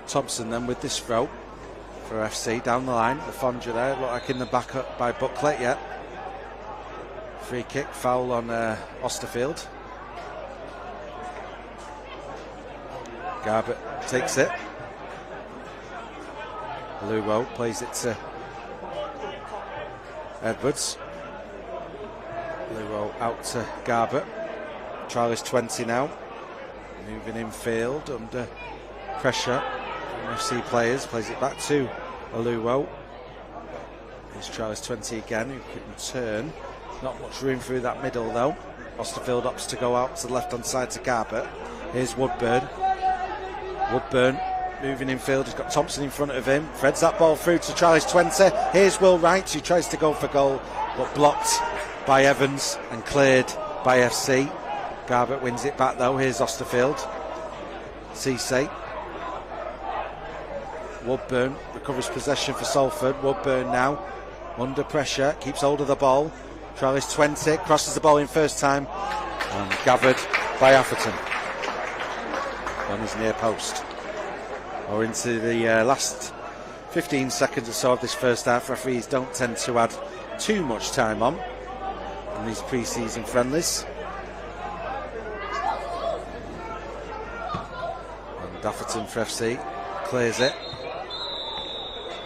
Thompson then with this throw for FC down the line. The Fondra there, look like in the back up by Buckley, yeah. Free kick, foul on Osterfield. Garbutt takes it. Aluwo plays it to Edwards. Luo out to Garbutt. Charlie's 20 now. Moving infield under pressure from FC players. Plays it back to Luo. Here's Charlie's 20 again, who can turn. Not much room through that middle though. Osterfield opts to go out to the left hand side to Garbutt. Here's Woodburn. Woodburn moving infield. He's got Thompson in front of him. Threads that ball through to Charlie's 20. Here's Will Wright, who tries to go for goal, but blocked by Evans and cleared by FC. Garbutt wins it back though. Here's Osterfield. Cisse. Woodburn recovers possession for Salford. Woodburn now under pressure, keeps hold of the ball. Charlie's 20, crosses the ball in first time and gathered by Atherton on his near post. Or into the last 15 seconds or so of this first half. Referees don't tend to add too much time on in these pre-season friendlies. And Atherton for FC clears it.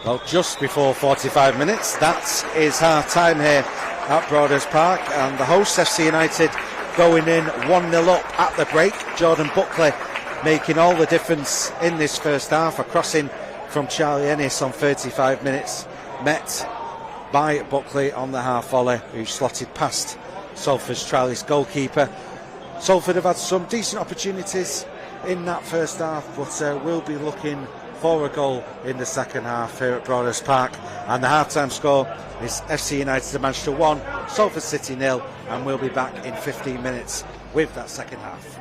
Well, just before 45 minutes, that is half time here at Broadhurst Park, and the hosts FC United going in 1-0 up at the break. Jordan Buckley making all the difference in this first half. A crossing from Charlie Ennis on 35 minutes, met by Buckley on the half volley, who slotted past Salford's Charlie's goalkeeper. Salford have had some decent opportunities in that first half, but will be looking for a goal in the second half here at Broadhurst Park. And the half-time score is FC United to Manchester 1, Salford City 0, and we'll be back in 15 minutes with that second half.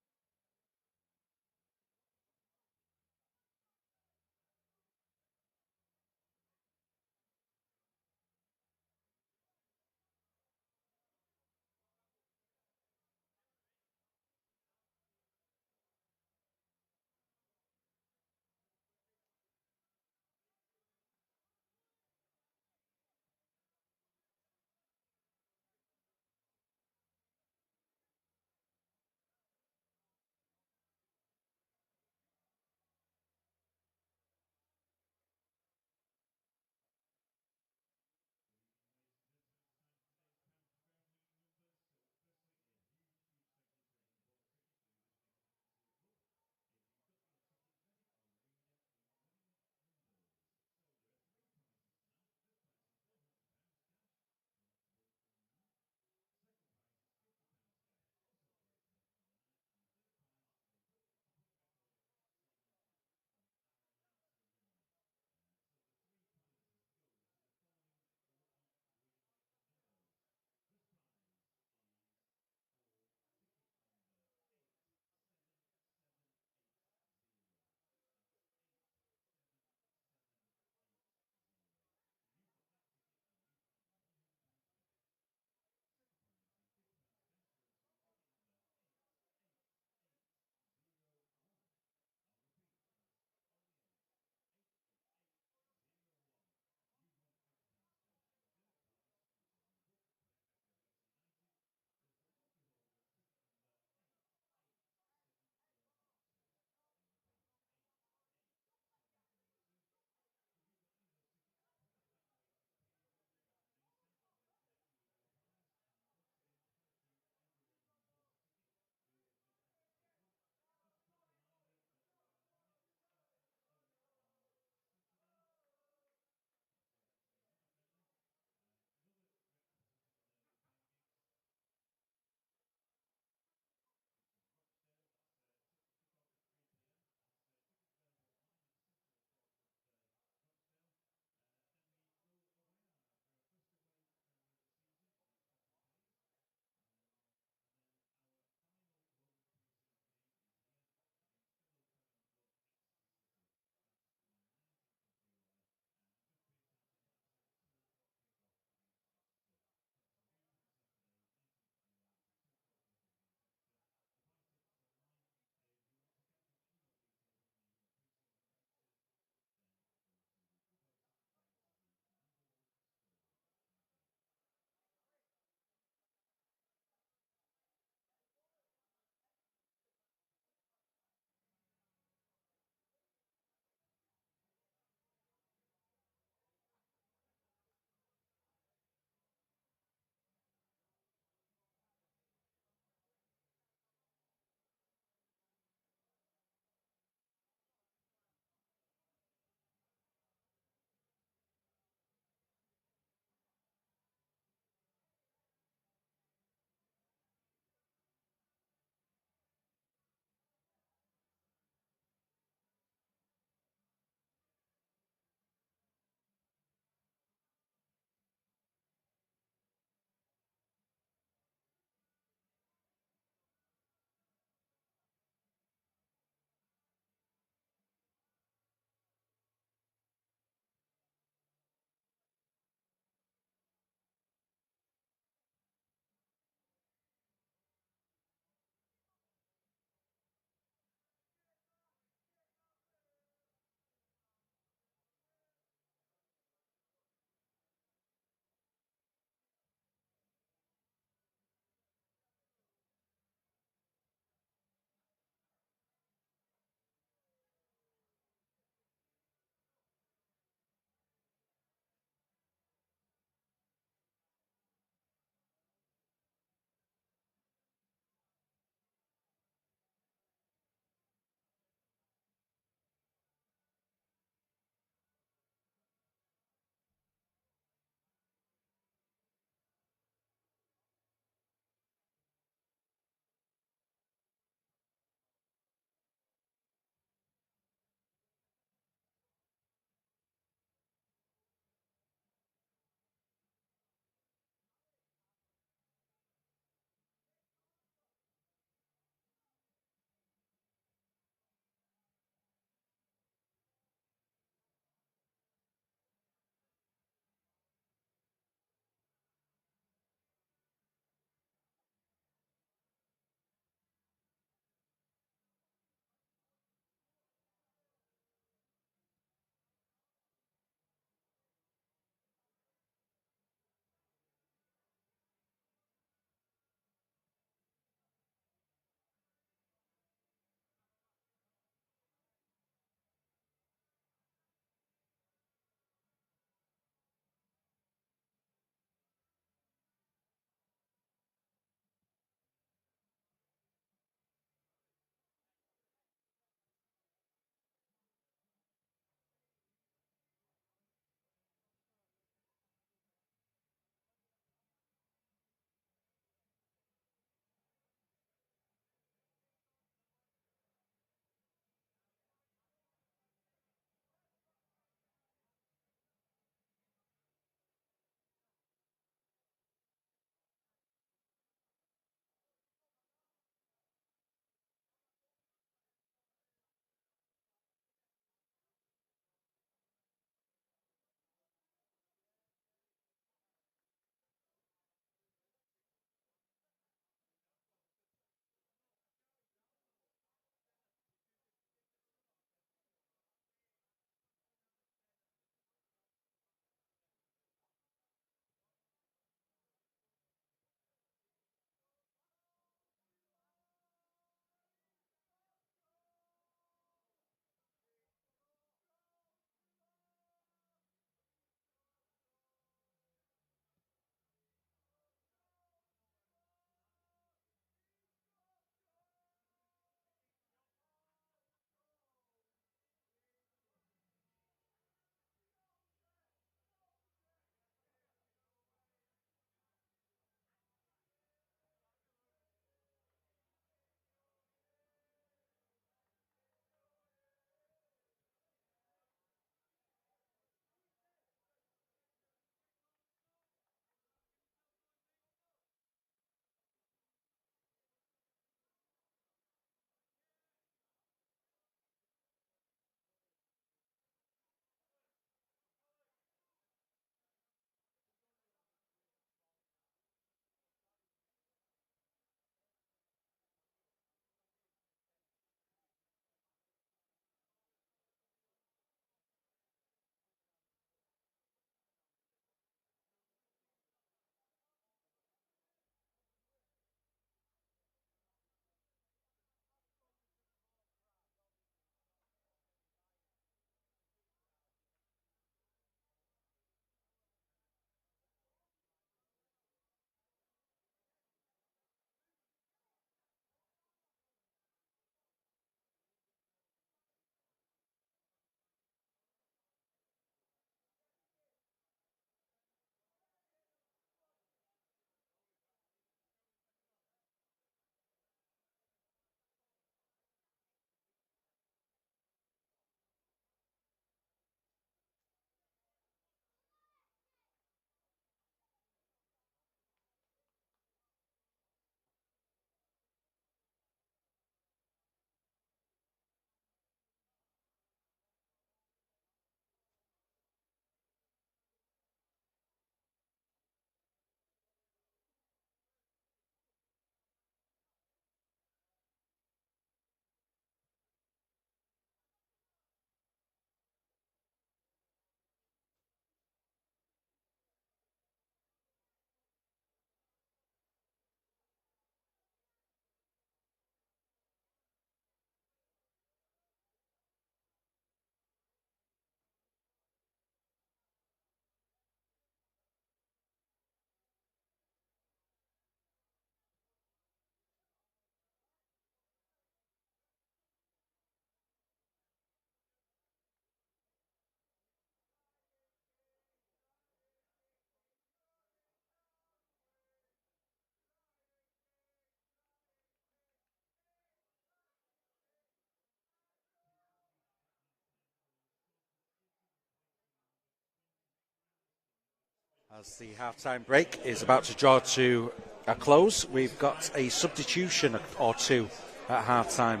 As the half-time break is about to draw to a close, we've got a substitution or two at half-time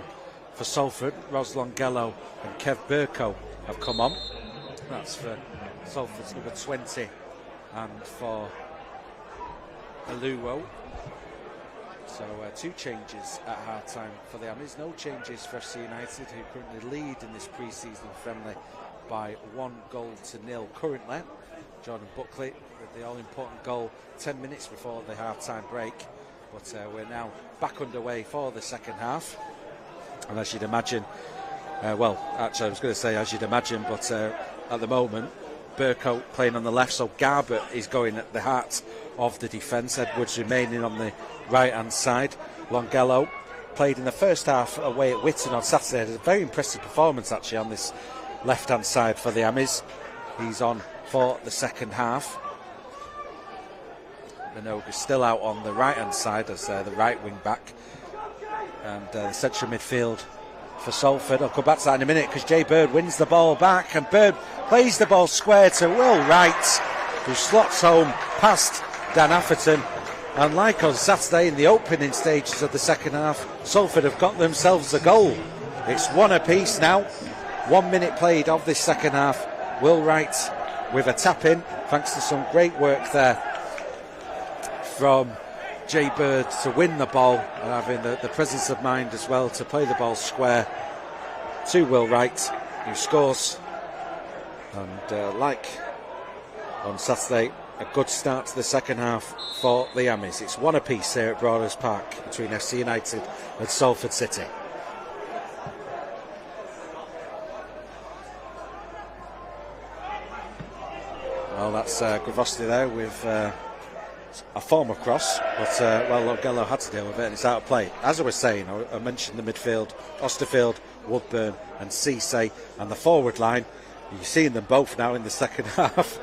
for Salford. Ros Longello and Kev Burko have come on. That's for Salford's number 20 and for Aluwo. So two changes at half-time for the Amis. No changes for FC United, who currently lead in this pre-season friendly by 1-0 currently. Jordan Buckley with the all-important goal 10 minutes before the half-time break. But we're now back underway for the second half. And as you'd imagine, well, actually I was going to say as you'd imagine, but at the moment, Burko playing on the left, so Garbutt is going at the heart of the defence. Edwards remaining on the right-hand side. Longello played in the first half away at Witton on Saturday. A very impressive performance actually on this left-hand side for the Amis. He's on for the second half. Minogue's still out on the right-hand side as the right wing-back. And the central midfield for Salford. I'll come back to that in a minute because Jay Bird wins the ball back, and Bird plays the ball square to Will Wright, who slots home past Dan Atherton. And like on Saturday in the opening stages of the second half, Salford have got themselves a goal. It's one apiece now. 1 minute played of this second half. Will Wright with a tap-in, thanks to some great work there from Jay Bird to win the ball, and having the presence of mind as well to play the ball square to Will Wright, who scores. And like on Saturday, a good start to the second half for the Amis. It's one apiece here at Broaders Park between FC United and Salford City. Well, that's Gravosti there with a form of cross, but well, Longello had to deal with it and it's out of play. As I was saying, I mentioned the midfield, Osterfield, Woodburn and Cisse, and the forward line. You're seeing them both now in the second half,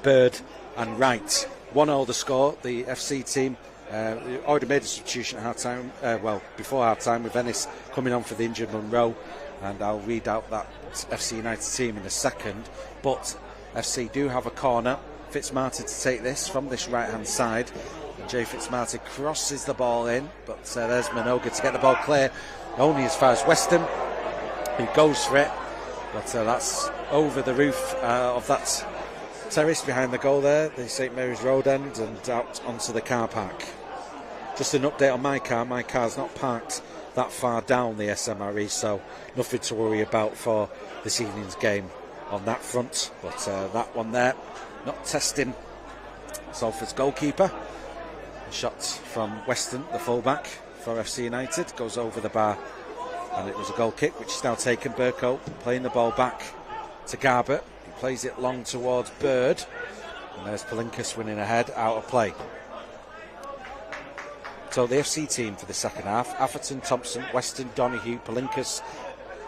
Bird and Wright. 1-0 the score. The FC team already made a substitution at half-time, well, before half-time, with Ennis coming on for the injured Munro, and I'll read out that FC United team in a second. But FC do have a corner. Fitzmartin to take this from this right-hand side. Jay Fitzmartin crosses the ball in, but there's Minogue to get the ball clear, only as far as Weston, who goes for it, but that's over the roof of that terrace behind the goal there, the St Mary's Road end, and out onto the car park. Just an update on my car's not parked that far down the SMRE, so nothing to worry about for this evening's game on that front. But that one there, not testing Salford's goalkeeper. A shot from Weston, the fullback for FC United, goes over the bar, and it was a goal kick, which is now taken. Burko playing the ball back to Garbutt. He plays it long towards Bird, and there's Palinkas winning ahead, out of play. So the FC team for the second half: Atherton, Thompson, Weston, Donahue, Palinkas,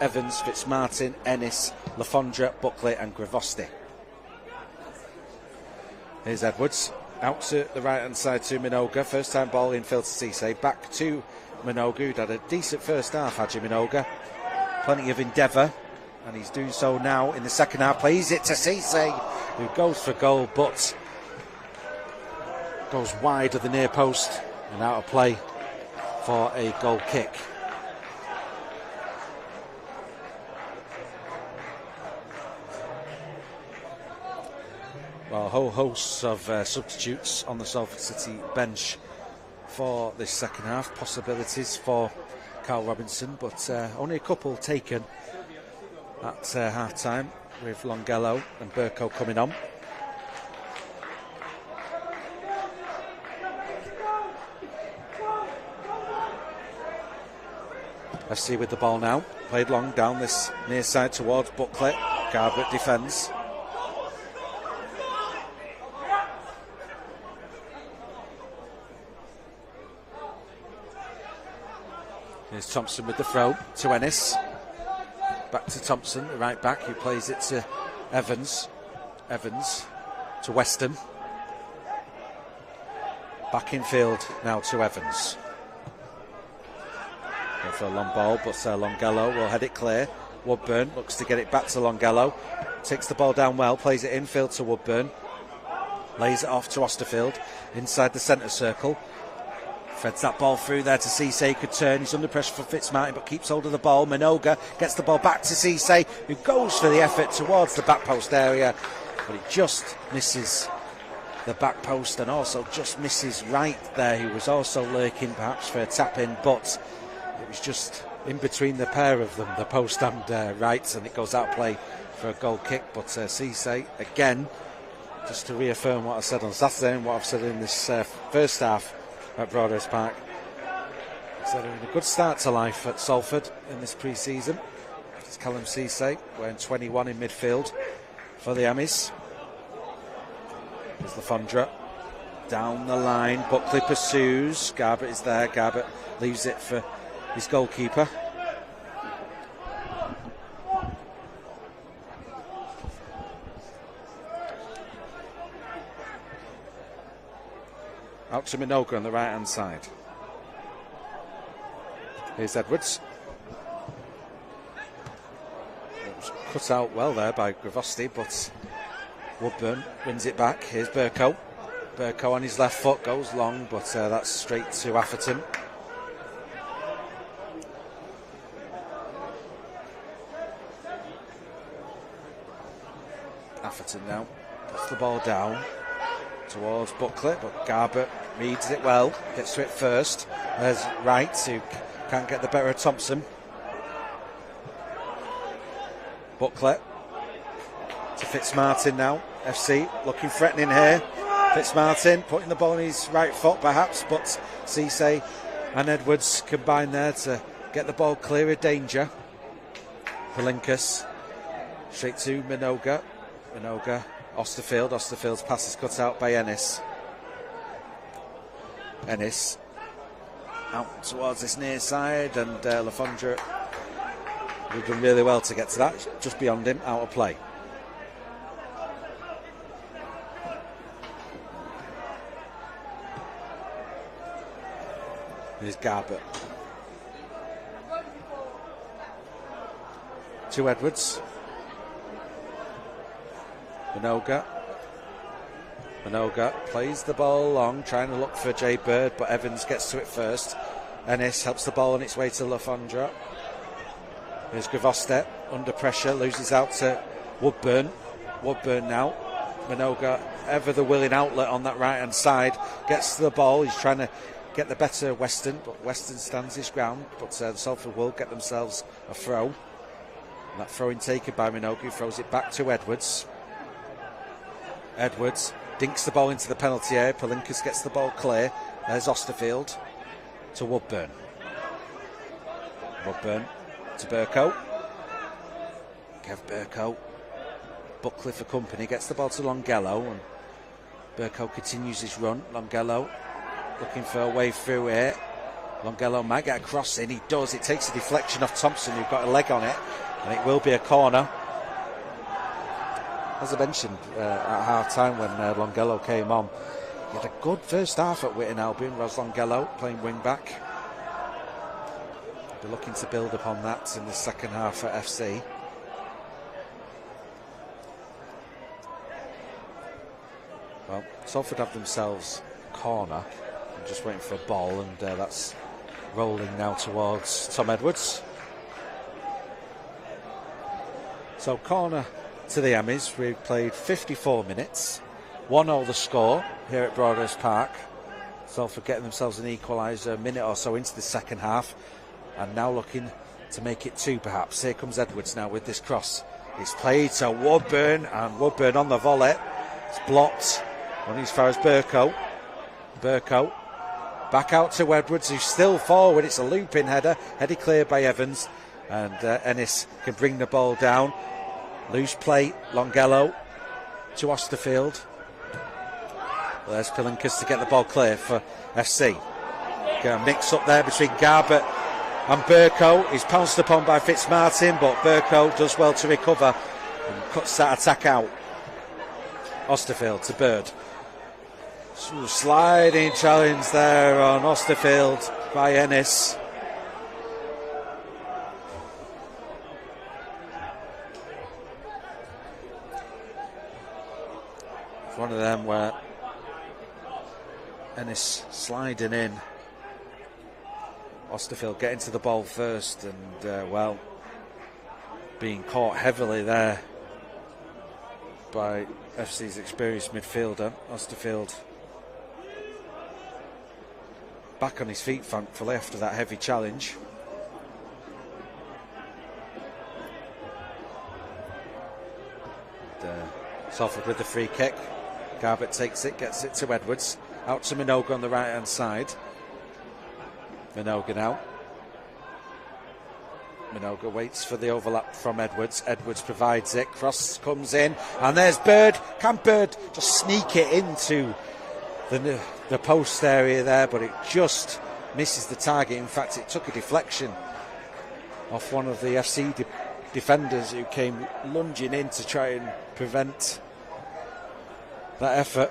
Evans, Fitzmartin, Ennis, Lafondra, Buckley and Gravosti. Here's Edwards, out to the right-hand side to Minogue. First time ball infield to Cisse. Back to Minogue, who'd had a decent first half, Haji Minogue. Plenty of endeavour, and he's doing so now in the second half. Plays it to Cisse, who goes for goal, but goes wide of the near post and out of play for a goal kick. Well, a whole host of substitutes on the Salford City bench for this second half. Possibilities for Carl Robinson, but only a couple taken at half-time, with Longello and Burko coming on. FC with the ball now. Played long down this near side towards Buckley. Garbutt defends. Here's Thompson with the throw to Ennis. Back to Thompson, the right back, who plays it to Evans. Evans to Weston. Back in field now to Evans. Go for a long ball, but Longello will head it clear. Woodburn looks to get it back to Longello. Takes the ball down well, plays it infield to Woodburn, lays it off to Osterfield inside the centre circle. Threads that ball through there to Cisse, could turn, he's under pressure for Fitzmartin but keeps hold of the ball. Minoga gets the ball back to Cisse, who goes for the effort towards the back post area, but it just misses the back post and also just misses Wright there, who was also lurking perhaps for a tap in, but it was just in between the pair of them, the post and Wright, and it goes out of play for a goal kick. But Cisse, again, just to reaffirm what I said on Saturday and what I've said in this first half at Broadhurst Park, so they're in a good start to life at Salford in this pre-season. It's Callum Cisse wearing 21 in midfield for the Amis. There's Lafondra down the line, Buckley pursues, Garbutt is there, Garbutt leaves it for his goalkeeper. Out to Minoga on the right hand side. Here's Edwards. It was cut out well there by Gravosti, but Woodburn wins it back. Here's Burko. Burko on his left foot goes long, but that's straight to Atherton. Atherton now puts the ball down towards Buckley, but Garbutt reads it well, gets to it first. There's Wright, who can't get the better of Thompson. Buckley to Fitzmartin now. FC looking threatening here. Fitzmartin putting the ball on his right foot perhaps, but Cisse and Edwards combine there to get the ball clear of danger. Palinkas straight to Minoga. Minoga, Osterfield. Osterfield's pass is cut out by Ennis. Ennis out towards this near side, and Lafondra would have done really well to get to that. Just beyond him, out of play. Here's Garbutt. To Edwards. Minoga plays the ball long, trying to look for Jay Bird, but Evans gets to it first. Ennis helps the ball on its way to Lafondra. Here's Gravosti under pressure, loses out to Woodburn. Woodburn now. Minoga, ever the willing outlet on that right hand side, gets to the ball. He's trying to get the better Weston, but Weston stands his ground. But the Salford will get themselves a throw. And that throw in taken by Minoga, who throws it back to Edwards. Edwards dinks the ball into the penalty area. Palinkas gets the ball clear. There's Osterfield to Woodburn. Woodburn to Burko. Kev Burko. Buckley for company. Gets the ball to Longello. And Burko continues his run. Longello looking for a way through here. Longello might get a cross in. He does. It takes a deflection off Thompson, who's got a leg on it. And it will be a corner. As I mentioned at half-time when Longello came on, he had a good first half at Witton Albion. Ros Longello playing wing-back. Be looking to build upon that in the second half at FC. Well, Salford have themselves a corner. I'm just waiting for a ball, and that's rolling now towards Tom Edwards. So corner to the Amis. We've played 54 minutes, 1-0 the score here at Broadhurst Park. Salford getting themselves an equaliser a minute or so into the second half, and now looking to make it 2 perhaps. Here comes Edwards now with this cross. It's played to Woodburn, and Woodburn on the volley. It's blocked running as far as Burko. Burko back out to Edwards, who's still forward. It's a looping header, headed clear by Evans, and Ennis can bring the ball down. Loose play, Longello to Osterfield. There's Palinkas to get the ball clear for FC. Got a mix up there between Garbutt and Burko. He's pounced upon by Fitzmartin, but Burko does well to recover and cuts that attack out. Osterfield to Bird. Sliding challenge there on Osterfield by Ennis. One of them where Ennis sliding in. Osterfield getting to the ball first and, well, being caught heavily there by FC's experienced midfielder. Osterfield back on his feet, thankfully, after that heavy challenge. Salford with the free kick. Garbett takes it, gets it to Edwards. Out to Minogue on the right hand side. Minogue now. Minogue waits for the overlap from Edwards. Edwards provides it. Cross comes in. And there's Bird. Can Bird just sneak it into the post area there? But it just misses the target. In fact, it took a deflection off one of the FC defenders who came lunging in to try and prevent that effort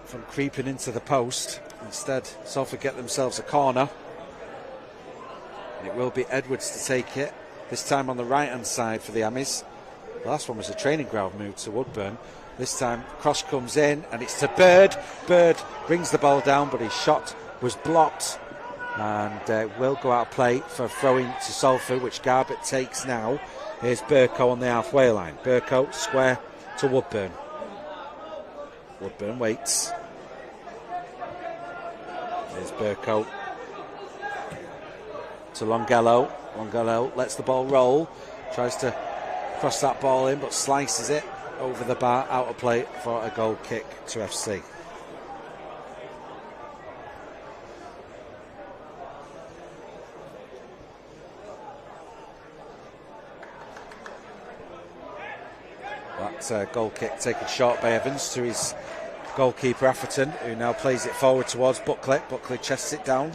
from creeping into the post. Instead, Salford get themselves a corner. And it will be Edwards to take it, this time on the right-hand side for the Amis. The last one was a training ground move to Woodburn. This time, cross comes in, and it's to Bird. Bird brings the ball down, but his shot was blocked. And will go out of play for throwing to Salford, which Garbett takes now. Here's Burko on the halfway line. Burko square to Woodburn. Woodburn waits. Here's Burko to Longello. Longello lets the ball roll. Tries to cross that ball in, but slices it over the bar, out of play for a goal kick to FC. That goal kick taken short by Evans to his goalkeeper Atherton, who now plays it forward towards Buckley. Buckley chests it down.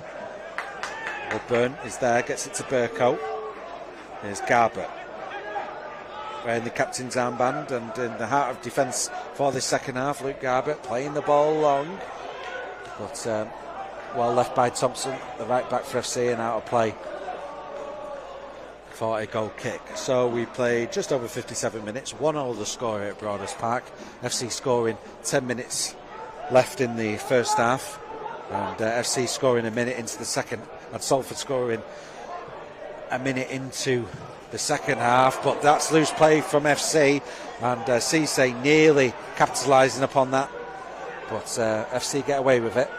Woodburn is there, gets it to Burko. Here's Garbett wearing the captain's armband and in the heart of defence for this second half. Luke Garbett playing the ball long, but well left by Thompson, the right back for FC, and out of play for a goal kick. So we played just over 57 minutes, 1-1 the score at Broadhurst Park. FC scoring 10 minutes left in the first half, and FC scoring a minute into the second, and Salford scoring a minute into the second half. But that's loose play from FC, and Cisse nearly capitalising upon that, but FC get away with it.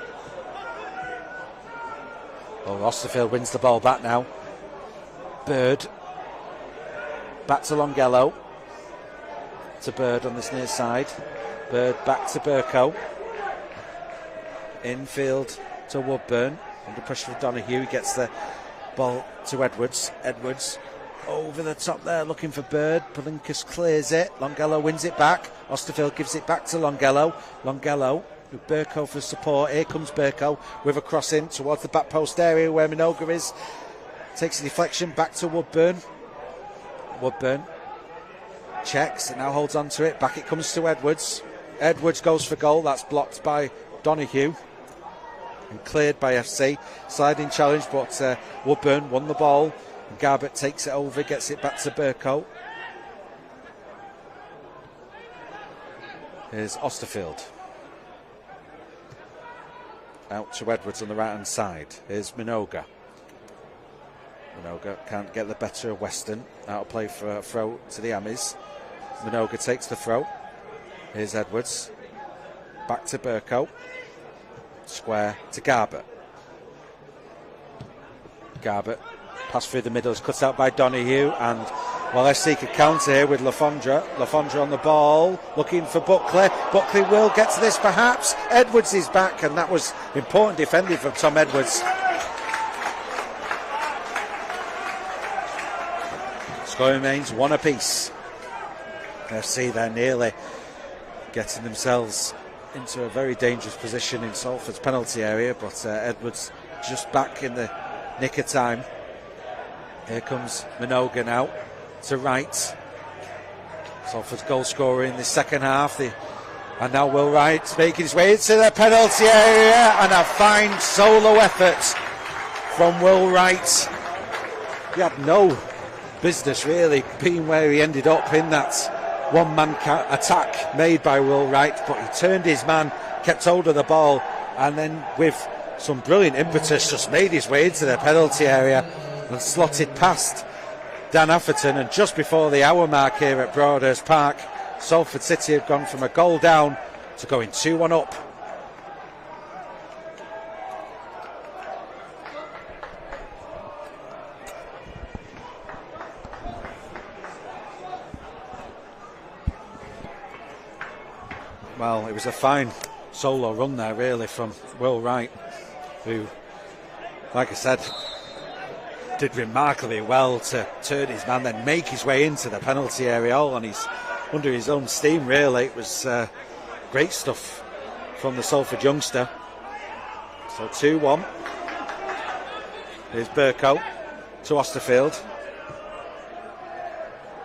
Oh, Osterfield wins the ball back now. Bird back to Longello, to Bird on this near side. Bird back to Burko, infield to Woodburn, under pressure of Donoghue. He gets the ball to Edwards. Edwards over the top there looking for Bird. Palinkas clears it. Longello wins it back. Osterfield gives it back to Longello. Longello with Burko for support. Here comes Burko with a cross in towards the back post area where Minogue is. Takes a deflection back to Woodburn. Woodburn checks and now holds on to it. Back it comes to Edwards. Edwards goes for goal. That's blocked by Donoghue and cleared by FC. Sliding challenge, but Woodburn won the ball. Garbett takes it over, gets it back to Burko. Here's Osterfield. Out to Edwards on the right hand side. Here's Minogue. Minogue can't get the better of Weston. Out of play for a throw to the Amis. Minogue takes the throw. Here's Edwards. Back to Burko. Square to Garbett. Garbett. Pass through the middle is cut out by Donoghue, and well, FC could counter here with Lafondra. Lafondra on the ball, looking for Buckley. Buckley will get to this perhaps. Edwards is back, and that was important defending from Tom Edwards. Score remains 1 apiece. FC they're nearly getting themselves into a very dangerous position in Salford's penalty area, but Edwards just back in the nick of time. Here comes Minogue now to Wright. Salford's goal scorer in the second half. And now Will Wright making his way into the penalty area, and a fine solo effort from Will Wright. He had no business really being where he ended up in that one-man attack made by Will Wright, but he turned his man, kept hold of the ball, and then with some brilliant impetus just made his way into the penalty area and slotted past Dan Atherton. And just before the hour mark here at Broadhurst Park, Salford City have gone from a goal down to going 2-1 up. Well, it was a fine solo run there, really, from Will Wright, who, like I said, did remarkably well to turn his man, then make his way into the penalty area, all under his own steam, really. It was great stuff from the Salford youngster. So 2-1. Here's Burko to Osterfield.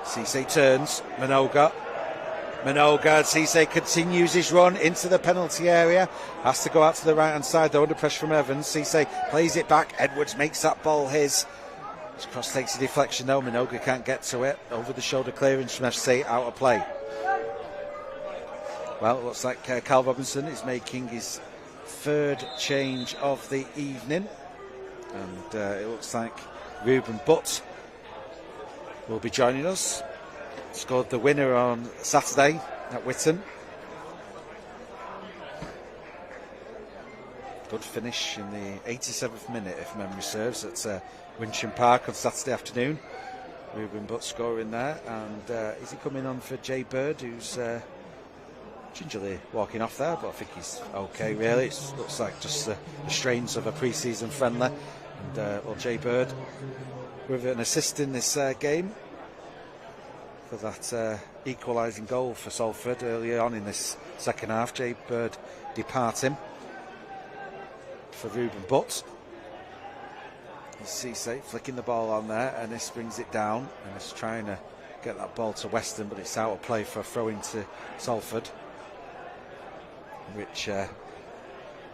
Cisse turns. Minoga, Cisse continues his run into the penalty area. Has to go out to the right hand side though, under pressure from Evans. Cisse plays it back. Edwards makes that ball his. His cross takes a deflection though. Minoga can't get to it. Over the shoulder clearance from FC, out of play. Well, it looks like Carl Robinson is making his third change of the evening. And it looks like Ruben Butt will be joining us. Scored the winner on Saturday at Whitton. Good finish in the 87th minute, if memory serves, at Wincham Park on Saturday afternoon. Ruben Butt scoring there. And is he coming on for Jay Bird, who's gingerly walking off there? But I think he's okay, really. It looks like just the strains of a pre-season friendly. And well, Jay Bird with an assist in this game for that equalising goal for Salford early on in this second half. Jay Bird departing for Ruben Butt. Cisse flicking the ball on there, and this brings it down, and it's trying to get that ball to Weston, but it's out of play for a throw into Salford, which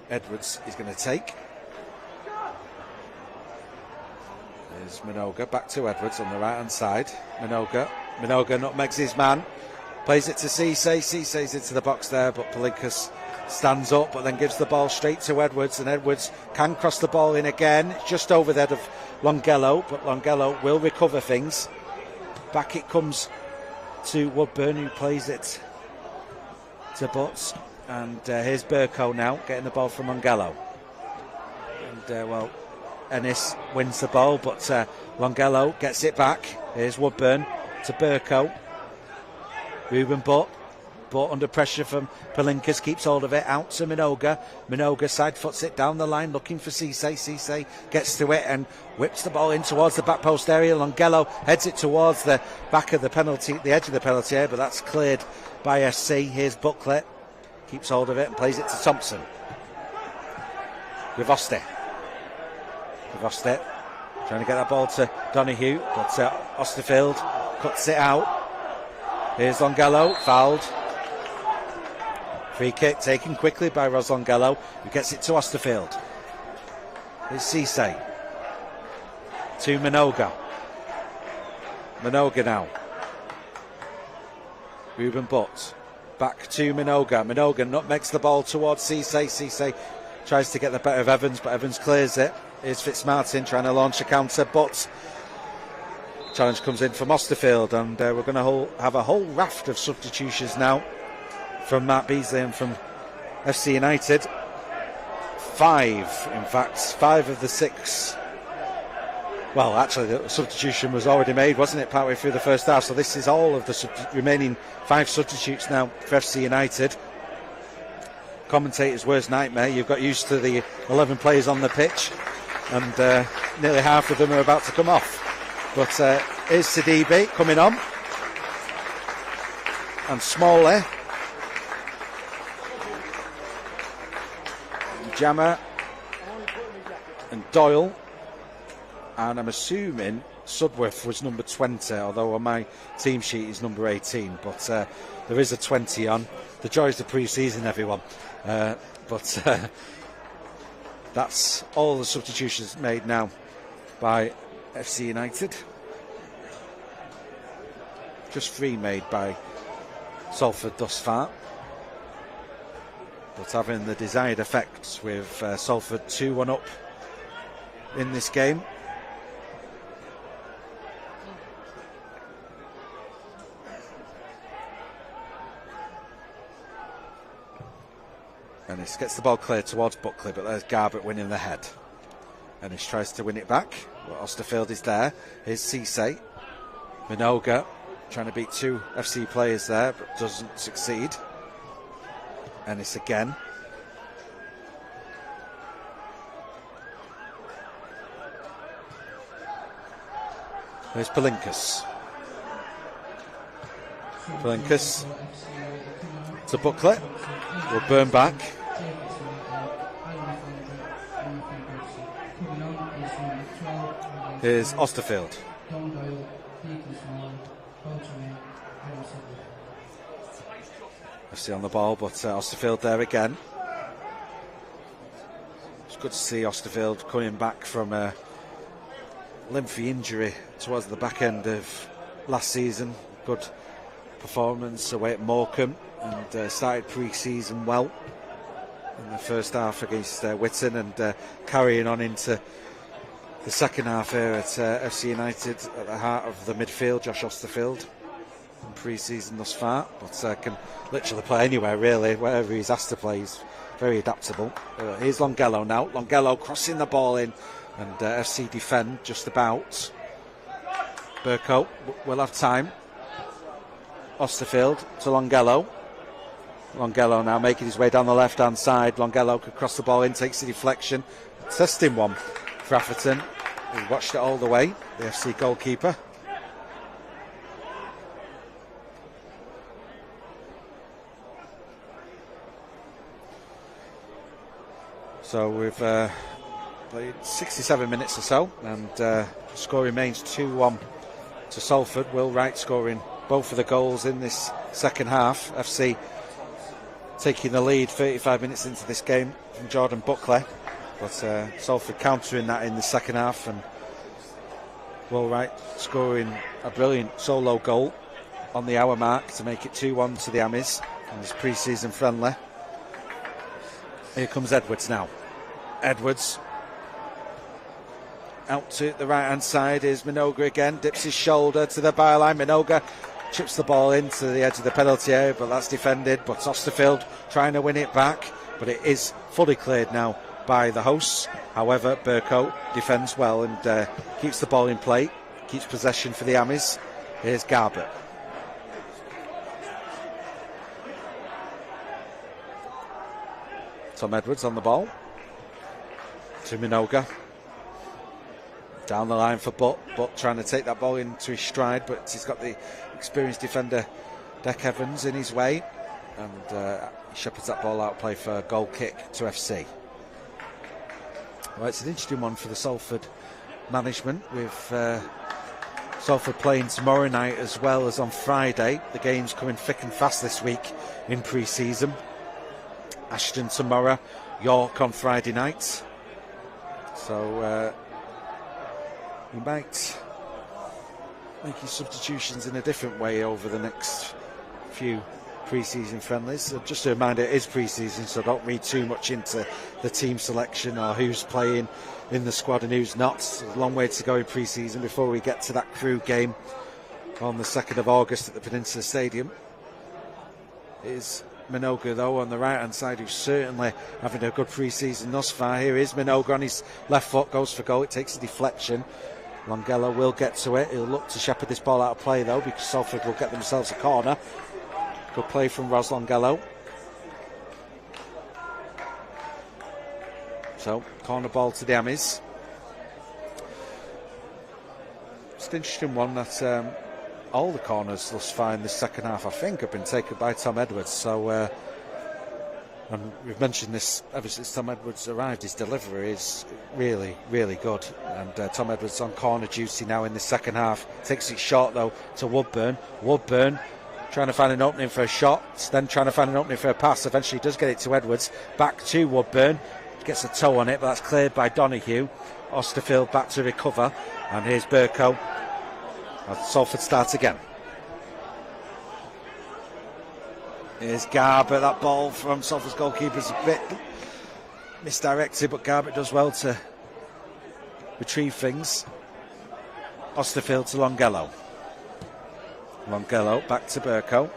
Edwards is going to take. There's Minoga, back to Edwards on the right hand side. Minoga nutmegs his man, plays it to Cisse. Cisse's into the box there, but Palinkas stands up, but then gives the ball straight to Edwards, and Edwards can cross the ball in again. It's just over the head of Longello, but Longello will recover things. Back it comes to Woodburn, who plays it to Butts, and here's Burko now getting the ball from Longello. And well, Ennis wins the ball, but Longello gets it back. Here's Woodburn to Burko. Ruben Butt under pressure from Palinkas, keeps hold of it, out to Minoga. Minoga side foots it down the line, looking for Cisse. Cisse gets to it and whips the ball in towards the back post area. Longello heads it towards the back of the penalty, the edge of the penalty area, but that's cleared by SC. Here's Buckley, keeps hold of it and plays it to Thompson. Rivoste trying to get that ball to Donoghue, but Osterfield cuts it out. Here's Longello, fouled. Free kick taken quickly by Ros Longello, who gets it to Osterfield. Here's Cisse to Minoga. Minoga now. Ruben Butt back to Minoga. Minoga nutmegs the ball towards Cisse. Cisse tries to get the better of Evans, but Evans clears it. Here's Fitzmartin trying to launch a counter, but challenge comes in from Osterfield, and we're going to have a whole raft of substitutions now from Matt Beasley and from FC United. Five of the six. Well, actually, the substitution was already made, wasn't it, partway through the first half? So this is all of the remaining 5 substitutes now for FC United. Commentator's worst nightmare. You've got used to the 11 players on the pitch, and nearly half of them are about to come off. But here's Sidibe coming on, and Smalley, Jammer, and Doyle, and I'm assuming Sudworth was number 20, although on my team sheet is number 18, but there is a 20 on. The joys of pre-season, everyone. But that's all the substitutions made now by FC United. Just 3 made by Salford thus far. but having the desired effects with Salford 2-1 up in this game. Ennis gets the ball clear towards Buckley, but there's Garbutt winning the head. Ennis tries to win it back. Well, Osterfield is there. Here's Cisse. Minoga trying to beat two FC players there, but doesn't succeed. Ennis again. There's Palinkas. Palinkas to Buckley. Will burn back. Here's Osterfield. FC on the ball, but Osterfield there again. It's good to see Osterfield coming back from a lengthy injury towards the back end of last season. Good performance away at Morecambe, and started pre-season well in the first half against Whitton, and carrying on into the second half here at FC United at the heart of the midfield. Josh Osterfield in pre-season thus far, but can literally play anywhere really, wherever he's asked to play. He's very adaptable. Here's Longello now. Longello crossing the ball in, and FC defend just about. Burko will have time. Osterfield to Longello. Longello now making his way down the left-hand side. Longello could cross the ball in, takes the deflection. Testing one for Atherton. He watched it all the way, the FC goalkeeper. So we've played 67 minutes or so, and the score remains 2-1 to Salford. Will Wright scoring both of the goals in this second half. FC taking the lead 35 minutes into this game from Jordan Buckley, but Salford countering that in the second half, and Will Wright scoring a brilliant solo goal on the hour mark to make it 2-1 to the Amis in this pre-season friendly. Here comes Edwards now. Edwards out to the right hand side is Minoga again, dips his shoulder to the byline. Minoga chips the ball into the edge of the penalty area, but that's defended. But Osterfield trying to win it back, but it is fully cleared now by the hosts. However, Burko defends well and keeps the ball in play, keeps possession for the Amis. Here's Garbutt. Tom Edwards on the ball to Minoga. Down the line for Butt trying to take that ball into his stride, but he's got the experienced defender Deck Evans in his way, and he shepherds that ball out play for a goal kick to FC. Well, it's an interesting one for the Salford management, with Salford playing tomorrow night as well as on Friday. The game's coming thick and fast this week in pre-season. Ashton tomorrow, York on Friday night. So we might make his substitutions in a different way over the next few pre-season friendlies. Just a reminder, it is pre-season, so don't read too much into the team selection or who's playing in the squad and who's not. There's a long way to go in pre-season before we get to that Crewe game on the 2nd of August at the Peninsula Stadium. It is Minoga though on the right hand side, who's certainly having a good pre-season thus far. Here is Minoga on his left foot, goes for goal, it takes a deflection. Longello will get to it. He'll look to shepherd this ball out of play though, because Salford will get themselves a corner. Good play from Ros Longello. So corner ball to the Amis. It's an interesting one that all the corners thus far in the second half, I think, have been taken by Tom Edwards. So, and we've mentioned this ever since Tom Edwards arrived. His delivery is really, really good. And Tom Edwards on corner duty now in the second half. Takes it short though to Woodburn. Woodburn trying to find an opening for a shot, then trying to find an opening for a pass. Eventually does get it to Edwards. Back to Woodburn. Gets a toe on it, but that's cleared by Donoghue. Osterfield back to recover. And here's Burko. Salford starts again. Here's Garbutt. That ball from Salford's goalkeeper's a bit misdirected, but Garbutt does well to retrieve things. Osterfield to Longello. Longello back to Burko.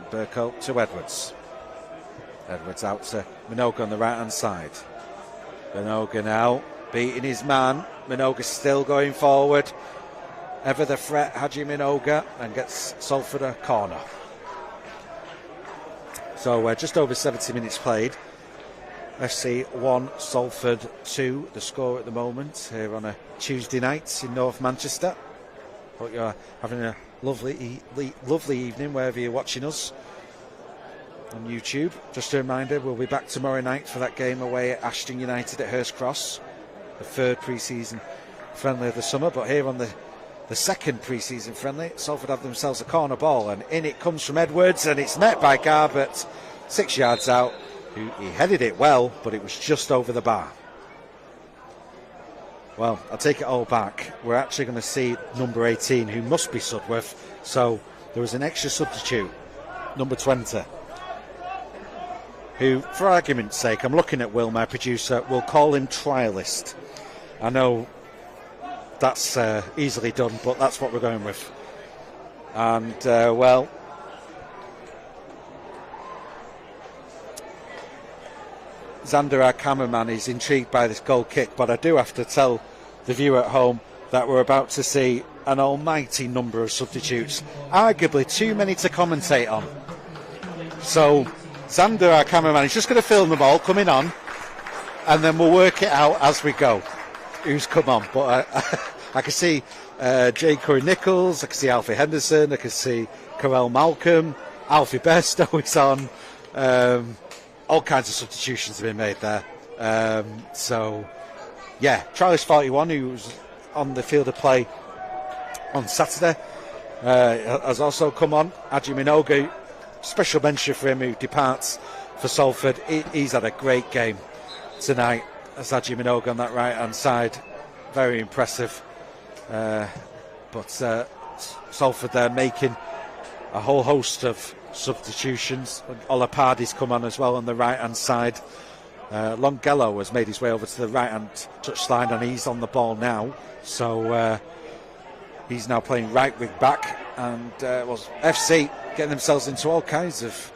Burko to Edwards. Edwards out to Minogue on the right hand side. Minogue now beating his man. Minogue still going forward. Ever the threat, Haji Minogue, and gets Salford a corner. So just over 70 minutes played. FC 1, Salford 2, the score at the moment here on a Tuesday night in North Manchester. Hope you're having a lovely evening wherever you're watching us on YouTube. Just a reminder, we'll be back tomorrow night for that game away at Ashton United at Hurst Cross, the third pre-season friendly of the summer. But here on the second pre-season friendly, Salford have themselves a corner ball, and in it comes from Edwards, and it's met by Garbutt 6 yards out. He headed it well, but it was just over the bar. Well, I'll take it all back. We're actually going to see number 18, who must be Sudworth. So there was an extra substitute, number 20, who, for argument's sake, I'm looking at Will, my producer, we'll call him trialist. I know that's easily done, but that's what we're going with. And, well, Xander, our cameraman, is intrigued by this goal kick, but I do have to tell the viewer at home that we're about to see an almighty number of substitutes, arguably too many to commentate on. So Xander, our cameraman, is just going to film them all coming on, and then we'll work it out as we go who's come on. But I can see J. Curry Nichols, I can see Alfie Henderson, I can see Carell Malcolm, Alfie Bairstow is on. All kinds of substitutions have been made there. So, yeah, Charles 41, who was on the field of play on Saturday, has also come on. Haji Minogue, special mention for him, who departs for Salford. He's had a great game tonight as Haji Minogue on that right-hand side. Very impressive. But Salford there making a whole host of substitutions. Olapardi's come on as well on the right hand side. Longello has made his way over to the right hand touchline, and he's on the ball now, so he's now playing right wing back. And FC getting themselves into all kinds of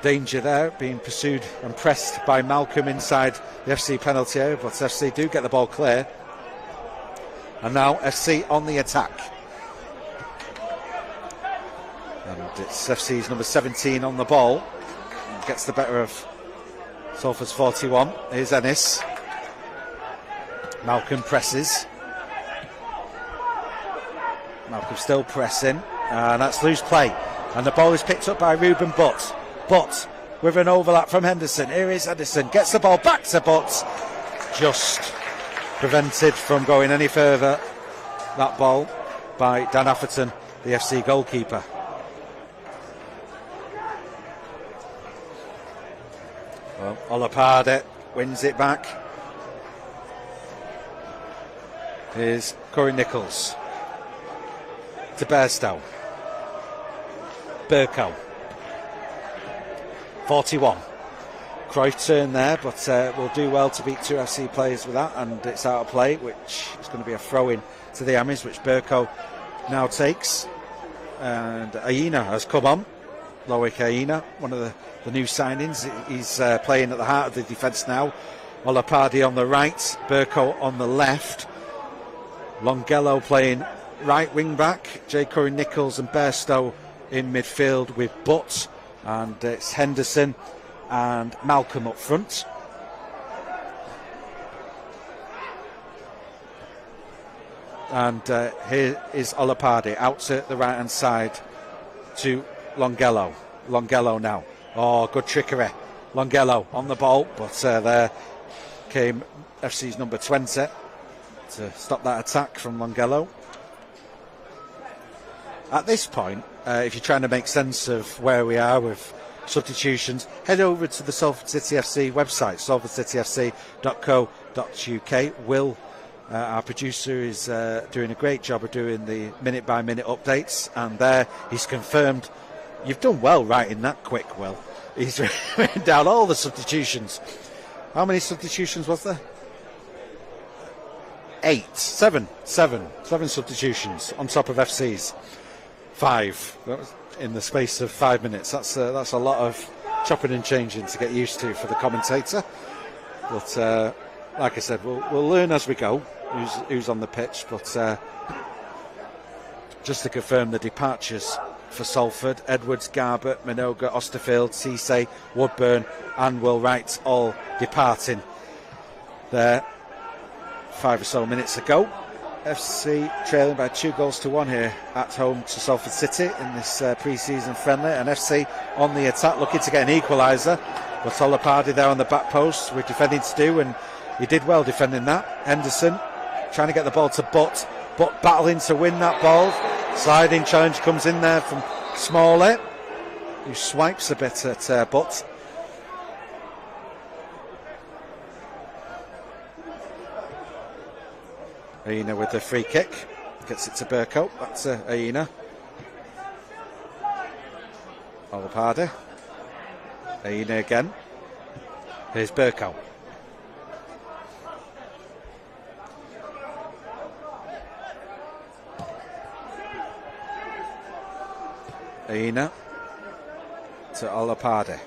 danger there, being pursued and pressed by Malcolm inside the FC penalty area, but FC do get the ball clear, and now FC on the attack. And it's FC's number 17 on the ball. And gets the better of Salford's 41. Here's Ennis. Malcolm presses. Malcolm still pressing. And that's loose play. And the ball is picked up by Ruben Butt. Butt with an overlap from Henderson. Here is Henderson. Gets the ball back to Butt. Just prevented from going any further. That ball by Dan Atherton, the FC goalkeeper. Well, Olapardi wins it back. Here's Corey Nichols to Bairstow. Burko. 41. Cruyff turn there, but will do well to beat two FC players with that, and it's out of play, which is going to be a throw-in to the Amis, which Burko now takes. And Aina has come on. Loic Aina, one of the new signings. He's playing at the heart of the defence now. Olapardi on the right, Burko on the left. Longello playing right wing back. J. Curry Nichols and Bairstow in midfield with Butt, and it's Henderson and Malcolm up front. And here is Olapardi out to the right hand side to Longello. Longello now. Oh, good trickery. Longello on the ball, but there came FC's number 20 to stop that attack from Longello. At this point, if you're trying to make sense of where we are with substitutions, head over to the Salford City FC website, salfordcityfc.co.uk. Will, our producer, is doing a great job of doing the minute-by-minute updates, and there he's confirmed You've done well writing that quick, Will. He's written down all the substitutions. How many substitutions was there? 7 substitutions on top of FC's 5. That was in the space of 5 minutes. That's a lot of chopping and changing to get used to for the commentator. But like I said, we'll learn as we go who's on the pitch. But just to confirm the departures for Salford: Edwards, Garbutt, Minoga, Osterfield, Cisse, Woodburn and Will Wright all departing there 5 or so minutes ago. FC trailing by 2-1 here at home to Salford City in this pre-season friendly, and FC on the attack looking to get an equaliser, but Olapardi there on the back post with defending to do, and he did well defending that. Henderson trying to get the ball to Butt battling to win that ball. Sliding challenge comes in there from Smalley, who swipes a bit at Butt. Aina with the free kick, gets it to Burko. That's Aina. Olapardi. Aina again. Here's Burko. Aina to Olapardi.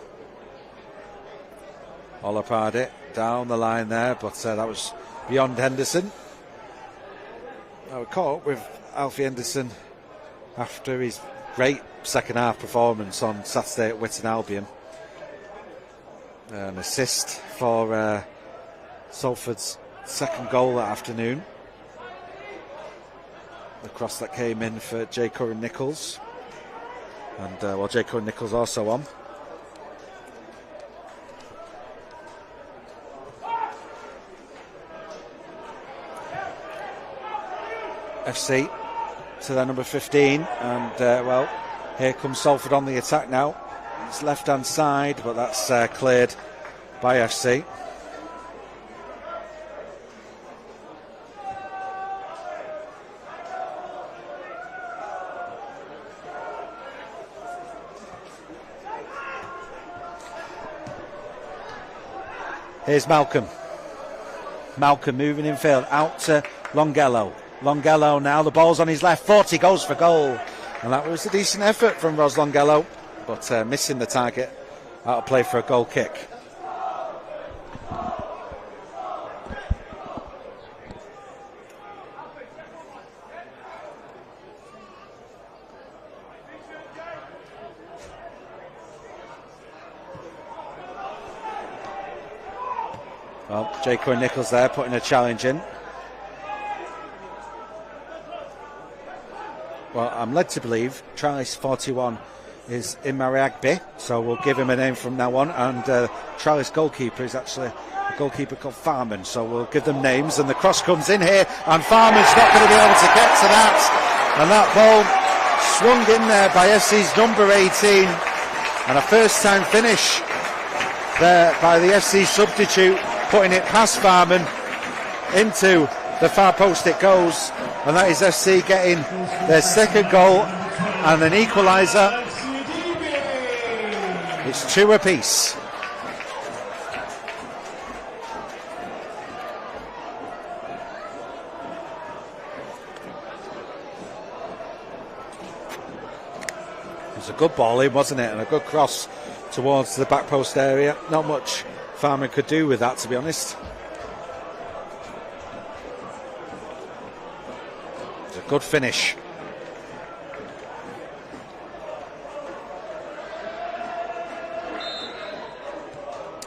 Olapardi down the line there, but that was beyond Henderson. We caught up with Alfie Henderson after his great second half performance on Saturday at Witton Albion. An assist for Salford's second goal that afternoon. The cross that came in for Jay Curran-Nichols. And Jay Curran-Nichols also on. FC to their number 15, and here comes Salford on the attack now. It's left hand side, but that's cleared by FC. Here's Malcolm moving in field out to Longello now, the ball's on his left foot, he goes for goal, and that was a decent effort from Ros Longello, but missing the target. Out of play for a goal kick. Well, Jay Curran-Nichols there putting a challenge in. Well, I'm led to believe Tralis 41 is Imariagbe, so we'll give him a name from now on, and Tralis goalkeeper is actually a goalkeeper called Farman, so we'll give them names, and the cross comes in here, and Farman's not going to be able to get to that, and that ball swung in there by FC's number 18, and a first time finish there by the FC substitute, putting it past Farman into the far post it goes, and that is FC getting their second goal and an equaliser. It's 2 apiece. It was a good ball in, wasn't it, and a good cross towards the back post area. Not much Farmer could do with that, to be honest. It's a good finish.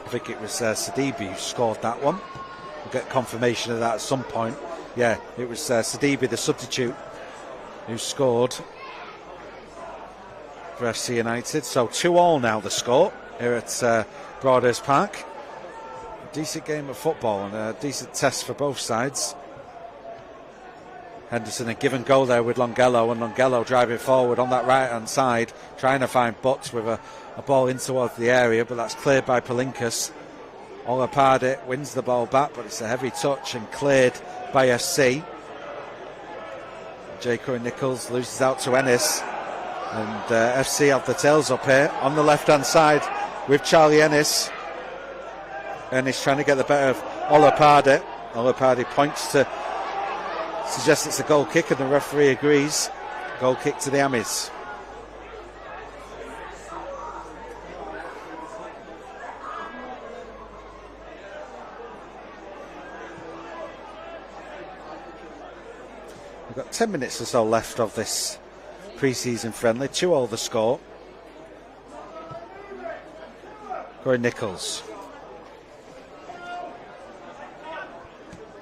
I think it was Sidibe who scored that one. We'll get confirmation of that at some point. Yeah, it was Sidibe, the substitute, who scored for FC United. So 2-2 now the score here at Broadhurst Park. A decent game of football and a decent test for both sides. Henderson a give and go there with Longello, and Longello driving forward on that right hand side, trying to find Butts with a ball in towards the area, but that's cleared by Palinkas. Olapardi wins the ball back, but it's a heavy touch and cleared by SC. Jay Curran-Nichols loses out to Ennis. And FC have the tails up here on the left-hand side with Charlie Ennis. Ennis trying to get the better of Olopade. Olopade points to suggest it's a goal kick, and the referee agrees. Goal kick to the Amis. We've got 10 minutes or so left of this pre-season friendly. 2-2 the score. Corey Nichols.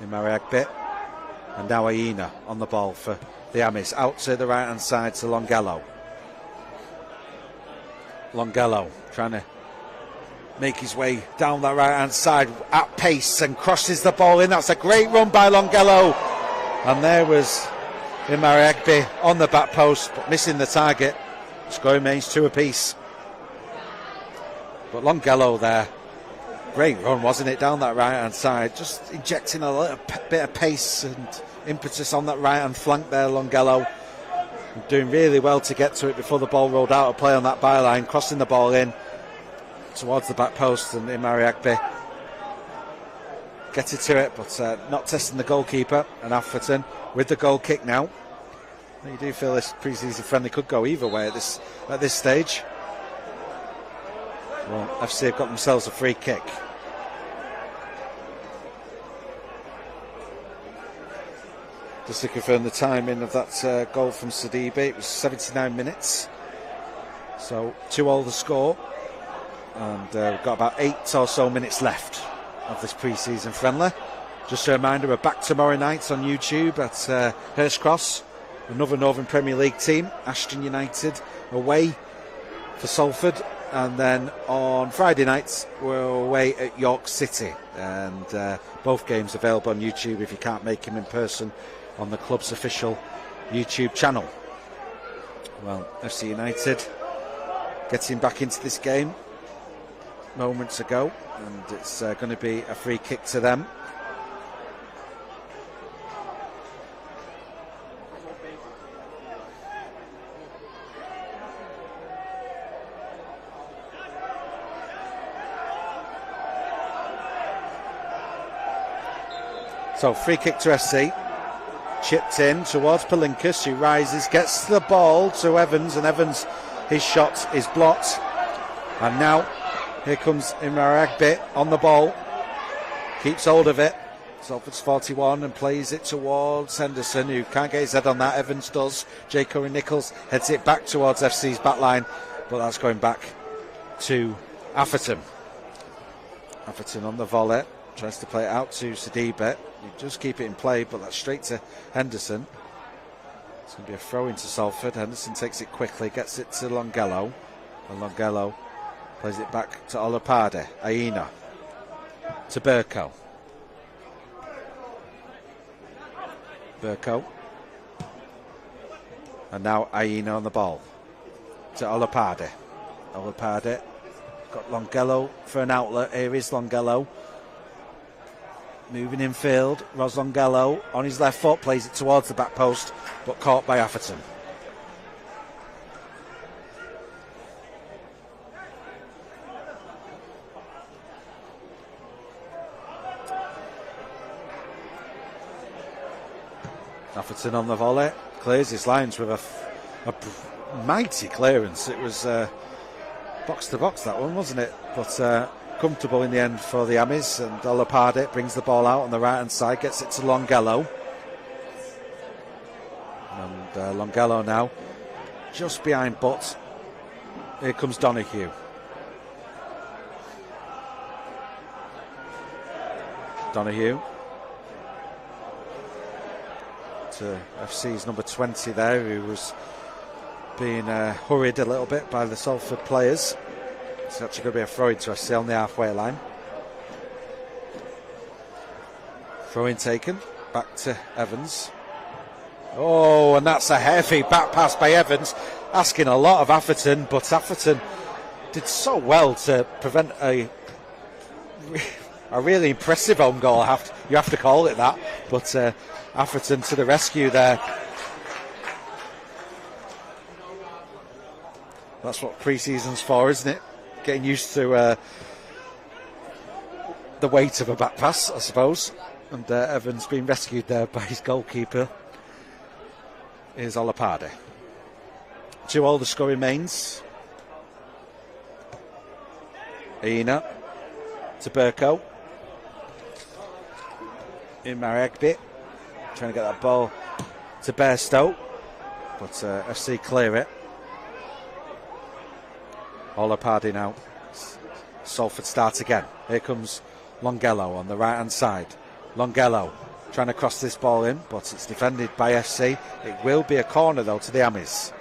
Imariagbe. And now Aina on the ball for the Amis. Out to the right hand side to Longello. Longello trying to make his way down that right hand side at pace and crosses the ball in. That's a great run by Longello. And there was Imariagbe on the back post, but missing the target. Score remains 2 apiece. But Longello there, great run, wasn't it, down that right hand side, just injecting a little bit of pace and impetus on that right hand flank there. Longello doing really well to get to it before the ball rolled out of play on that byline, crossing the ball in towards the back post, and Imariagbe getting to it, but not testing the goalkeeper. And Atherton with the goal kick now. You do feel this pre-season friendly could go either way at this stage. Well, FC have got themselves a free kick. Just to confirm the timing of that goal from Sidibe, it was 79 minutes. So 2-2 the score, and we've got about 8 or so minutes left of this pre-season friendly. Just a reminder, we're back tomorrow night on YouTube at Hurst Cross. Another Northern Premier League team, Ashton United, away for Salford. And then on Friday nights, we're away at York City. And both games available on YouTube if you can't make them in person on the club's official YouTube channel. Well, FC United getting back into this game moments ago. And it's going to be a free kick to them. So free kick to SC, chipped in towards Palinkas, who rises, gets the ball to Evans, and Evans, his shot is blocked. And now here comes Imariagbe on the ball, keeps hold of it. Salford's 41 and plays it towards Henderson, who can't get his head on that. Evans does. J. Corey Nichols heads it back towards FC's back line, but that's going back to Atherton. Atherton on the volley. Tries to play it out to Sidibe. He does keep it in play, but that's straight to Henderson. It's going to be a throw into Salford. Henderson takes it quickly, gets it to Longello. And Longello plays it back to Olopade. Aina to Burko. Burko. And now Aina on the ball to Olopade. Olopade got Longello for an outlet. Here is Longello. Moving in field, Ros Longello on his left foot, plays it towards the back post, but caught by Atherton. Atherton on the volley, clears his lines with a mighty clearance. It was box to box, that one, wasn't it? But comfortable in the end for the Amis, and Olopade brings the ball out on the right hand side, gets it to Longello, and Longello now just behind Butt. Here comes Donahue. Donahue to FC's number 20 there, who was being hurried a little bit by the Salford players. It's actually going to be a throw-in to FC on the halfway line. Throw-in taken, back to Evans. Oh, and that's a heavy back pass by Evans, asking a lot of Atherton, but Atherton did so well to prevent a really impressive own goal. You have to call it that, but Atherton to the rescue there. That's what pre-season's for, isn't it? Getting used to the weight of a back pass, I suppose. And Evans being rescued there by his goalkeeper. Here's Olapade. 2-2 the score remains. Aina to Burko. In Maragbi. Trying to get that ball to Bairstow. But FC clear it. Olapade now. Salford starts again. Here comes Longello on the right hand side. Longello trying to cross this ball in, but it's defended by FC. It will be a corner though to the Amis.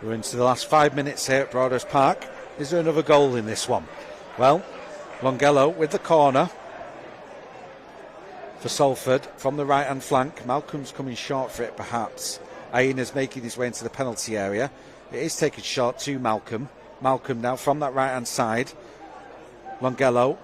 We're into the last 5 minutes here at Broadhurst Park. Is there another goal in this one? Well, Longello with the corner for Salford from the right hand flank. Malcolm's coming short for it perhaps. Aina's making his way into the penalty area. It is taken short to Malcolm. Malcolm now from that right hand side. Longello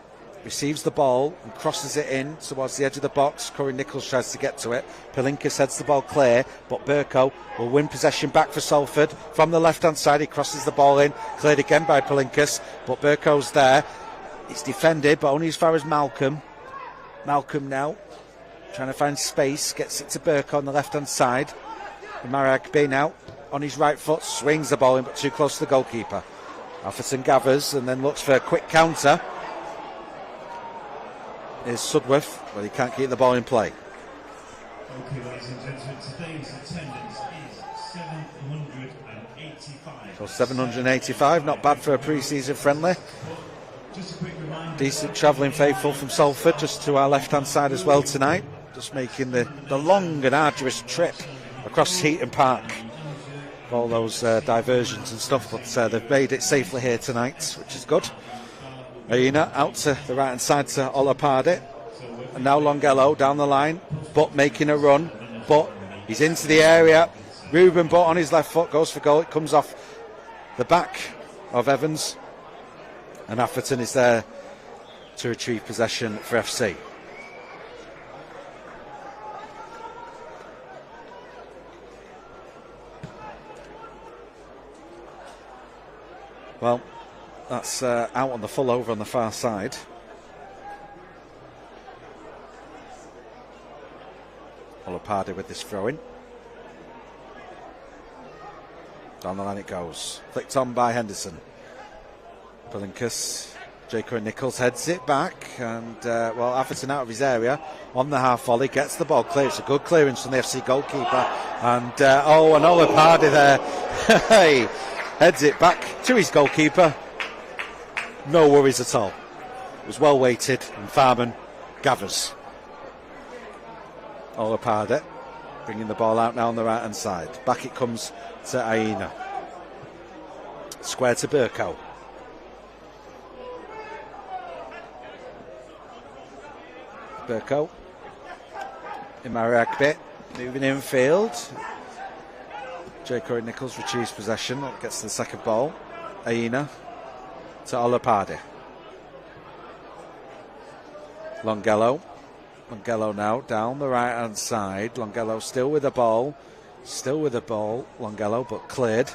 receives the ball and crosses it in towards the edge of the box. Corey Nichols tries to get to it. Palinkas heads the ball clear, but Burko will win possession back for Salford. From the left hand side he crosses the ball in, cleared again by Palinkas, but Burko's there. It's defended, but only as far as Malcolm. Malcolm now trying to find space, gets it to Burko on the left hand side. Maragbi now on his right foot, swings the ball in but too close to the goalkeeper. Alferton gathers and then looks for a quick counter. Here's Sudworth, but he can't keep the ball in play. Okay, ladies and gentlemen, today's attendance is 785. So 785, not bad for a pre-season friendly. Just a quick reminder. Decent travelling faithful from Salford, just to our left-hand side as well tonight. Just making the long and arduous trip across Heaton Park. All those diversions and stuff, but they've made it safely here tonight, which is good. Aina out to the right hand side to Olapade, and now Longello down the line, but making a run, but he's into the area. Ruben Butt on his left foot goes for goal. It comes off the back of Evans, and Atherton is there to retrieve possession for FC. Well, that's out on the full over on the far side. Olapade with this throw-in. Down the line it goes. Flicked on by Henderson. Palinkas. Jacob Nichols heads it back. And, well, Atherton out of his area on the half volley. Gets the ball clear. It's a good clearance from the FC goalkeeper. And, and Olapade there. Hey. Heads it back to his goalkeeper. No worries at all. It was well weighted, and Farman gathers. Olapade bringing the ball out now on the right hand side. Back it comes to Aina. Square to Burko. Burko. Imaragbe moving infield. Jacob Nichols retrieves possession, gets to the second ball. Aina to Olapade. Longello. Longello now down the right hand side. Longello still with the ball. Longello, but cleared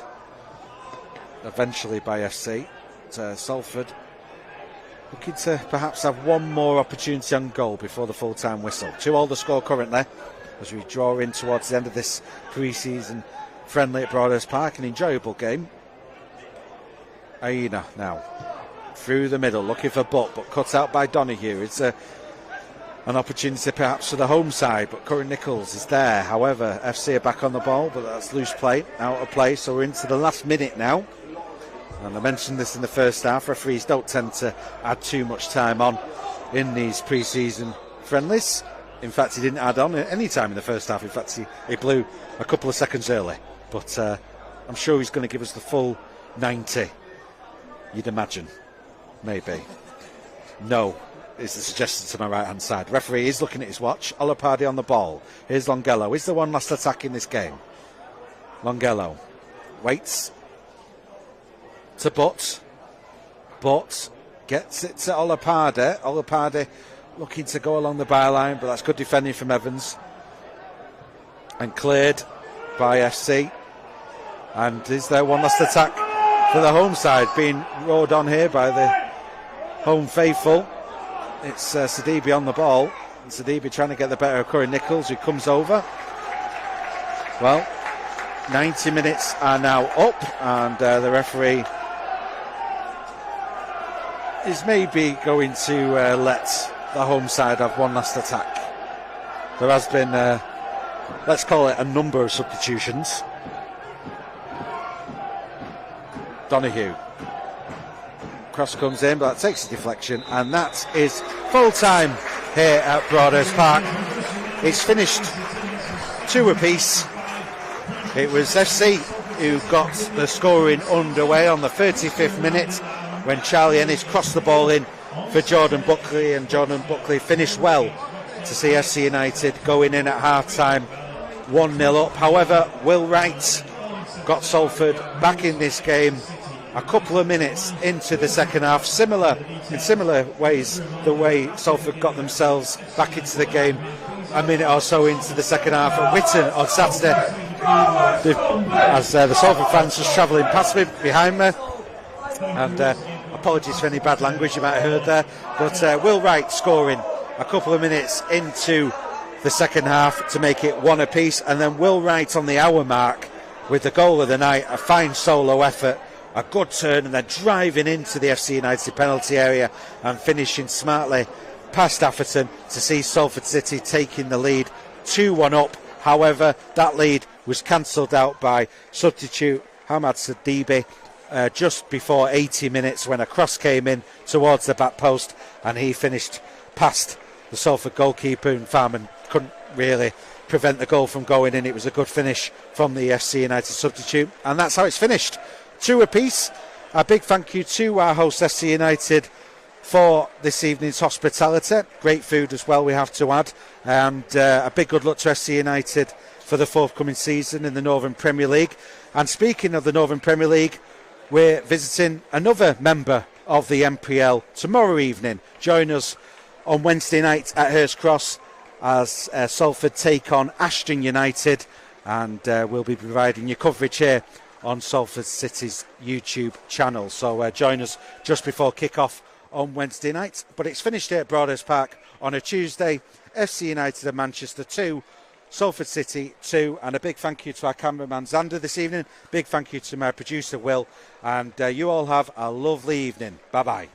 eventually by FC. Salford looking to perhaps have one more opportunity on goal before the full time whistle. 2-2 the score currently as we draw in towards the end of this pre-season friendly at Broadhurst Park. An enjoyable game. Aina now through the middle looking for Butt, but cut out by Donoghue. It's an opportunity perhaps for the home side, but Curran Nichols is there. However, FC are back on the ball, but that's loose play, out of play, so we're into the last minute now. And I mentioned this in the first half, referees don't tend to add too much time on in these pre-season friendlies. In fact, he didn't add on any time in the first half. In fact, he blew a couple of seconds early. But I'm sure he's going to give us the full 90, you'd imagine. Maybe. No, is the suggestion to my right-hand side. Referee is looking at his watch. Olapade on the ball. Here's Longello. Is the one last attack in this game? Longello waits to Butt. Butt gets it to Olapade. Olapade looking to go along the byline, but that's good defending from Evans. And cleared by FC. And is there one last attack for the home side being roared on here by the home faithful? It's Sidibe on the ball. And Sidibe trying to get the better of Corey Nichols, who comes over. Well, 90 minutes are now up, and the referee is maybe going to let the home side have one last attack. There has been, let's call it, a number of substitutions. Donahue. Cross comes in, but that takes a deflection, and that is full time here at Broadhurst Park. It's finished 2 apiece. It was FC who got the scoring underway on the 35th minute when Charlie Ennis crossed the ball in for Jordan Buckley, and Jordan Buckley finished well to see FC United going in at half-time 1-0 up. However, Will Wright got Salford back in this game a couple of minutes into the second half, in similar ways the way Salford got themselves back into the game a minute or so into the second half at Whitton on Saturday. As the Salford fans just travelling past me, behind me, and apologies for any bad language you might have heard there, but Will Wright scoring a couple of minutes into the second half to make it 1 apiece, and then Will Wright on the hour mark with the goal of the night, a fine solo effort, a good turn, and then driving into the FC United penalty area and finishing smartly past Atherton to see Salford City taking the lead 2-1 up. However, that lead was cancelled out by substitute Hamad Sidibe just before 80 minutes when a cross came in towards the back post, and he finished past the Salford goalkeeper, and Farman couldn't really prevent the goal from going in. It was a good finish from the FC United substitute, and that's how it's finished. 2 apiece. A big thank you to our host FC United for this evening's hospitality. Great food as well, we have to add, and a big good luck to FC United for the forthcoming season in the Northern Premier League. And speaking of the Northern Premier League, we're visiting another member of the NPL tomorrow evening. Join us on Wednesday night at Hurst Cross as Salford take on Ashton United, and we'll be providing you coverage here on Salford City's YouTube channel. So join us just before kick-off on Wednesday night. But it's finished here at Broadhurst Park on a Tuesday. FC United of Manchester 2, Salford City 2. And a big thank you to our cameraman Xander this evening. Big thank you to my producer Will. And you all have a lovely evening. Bye-bye.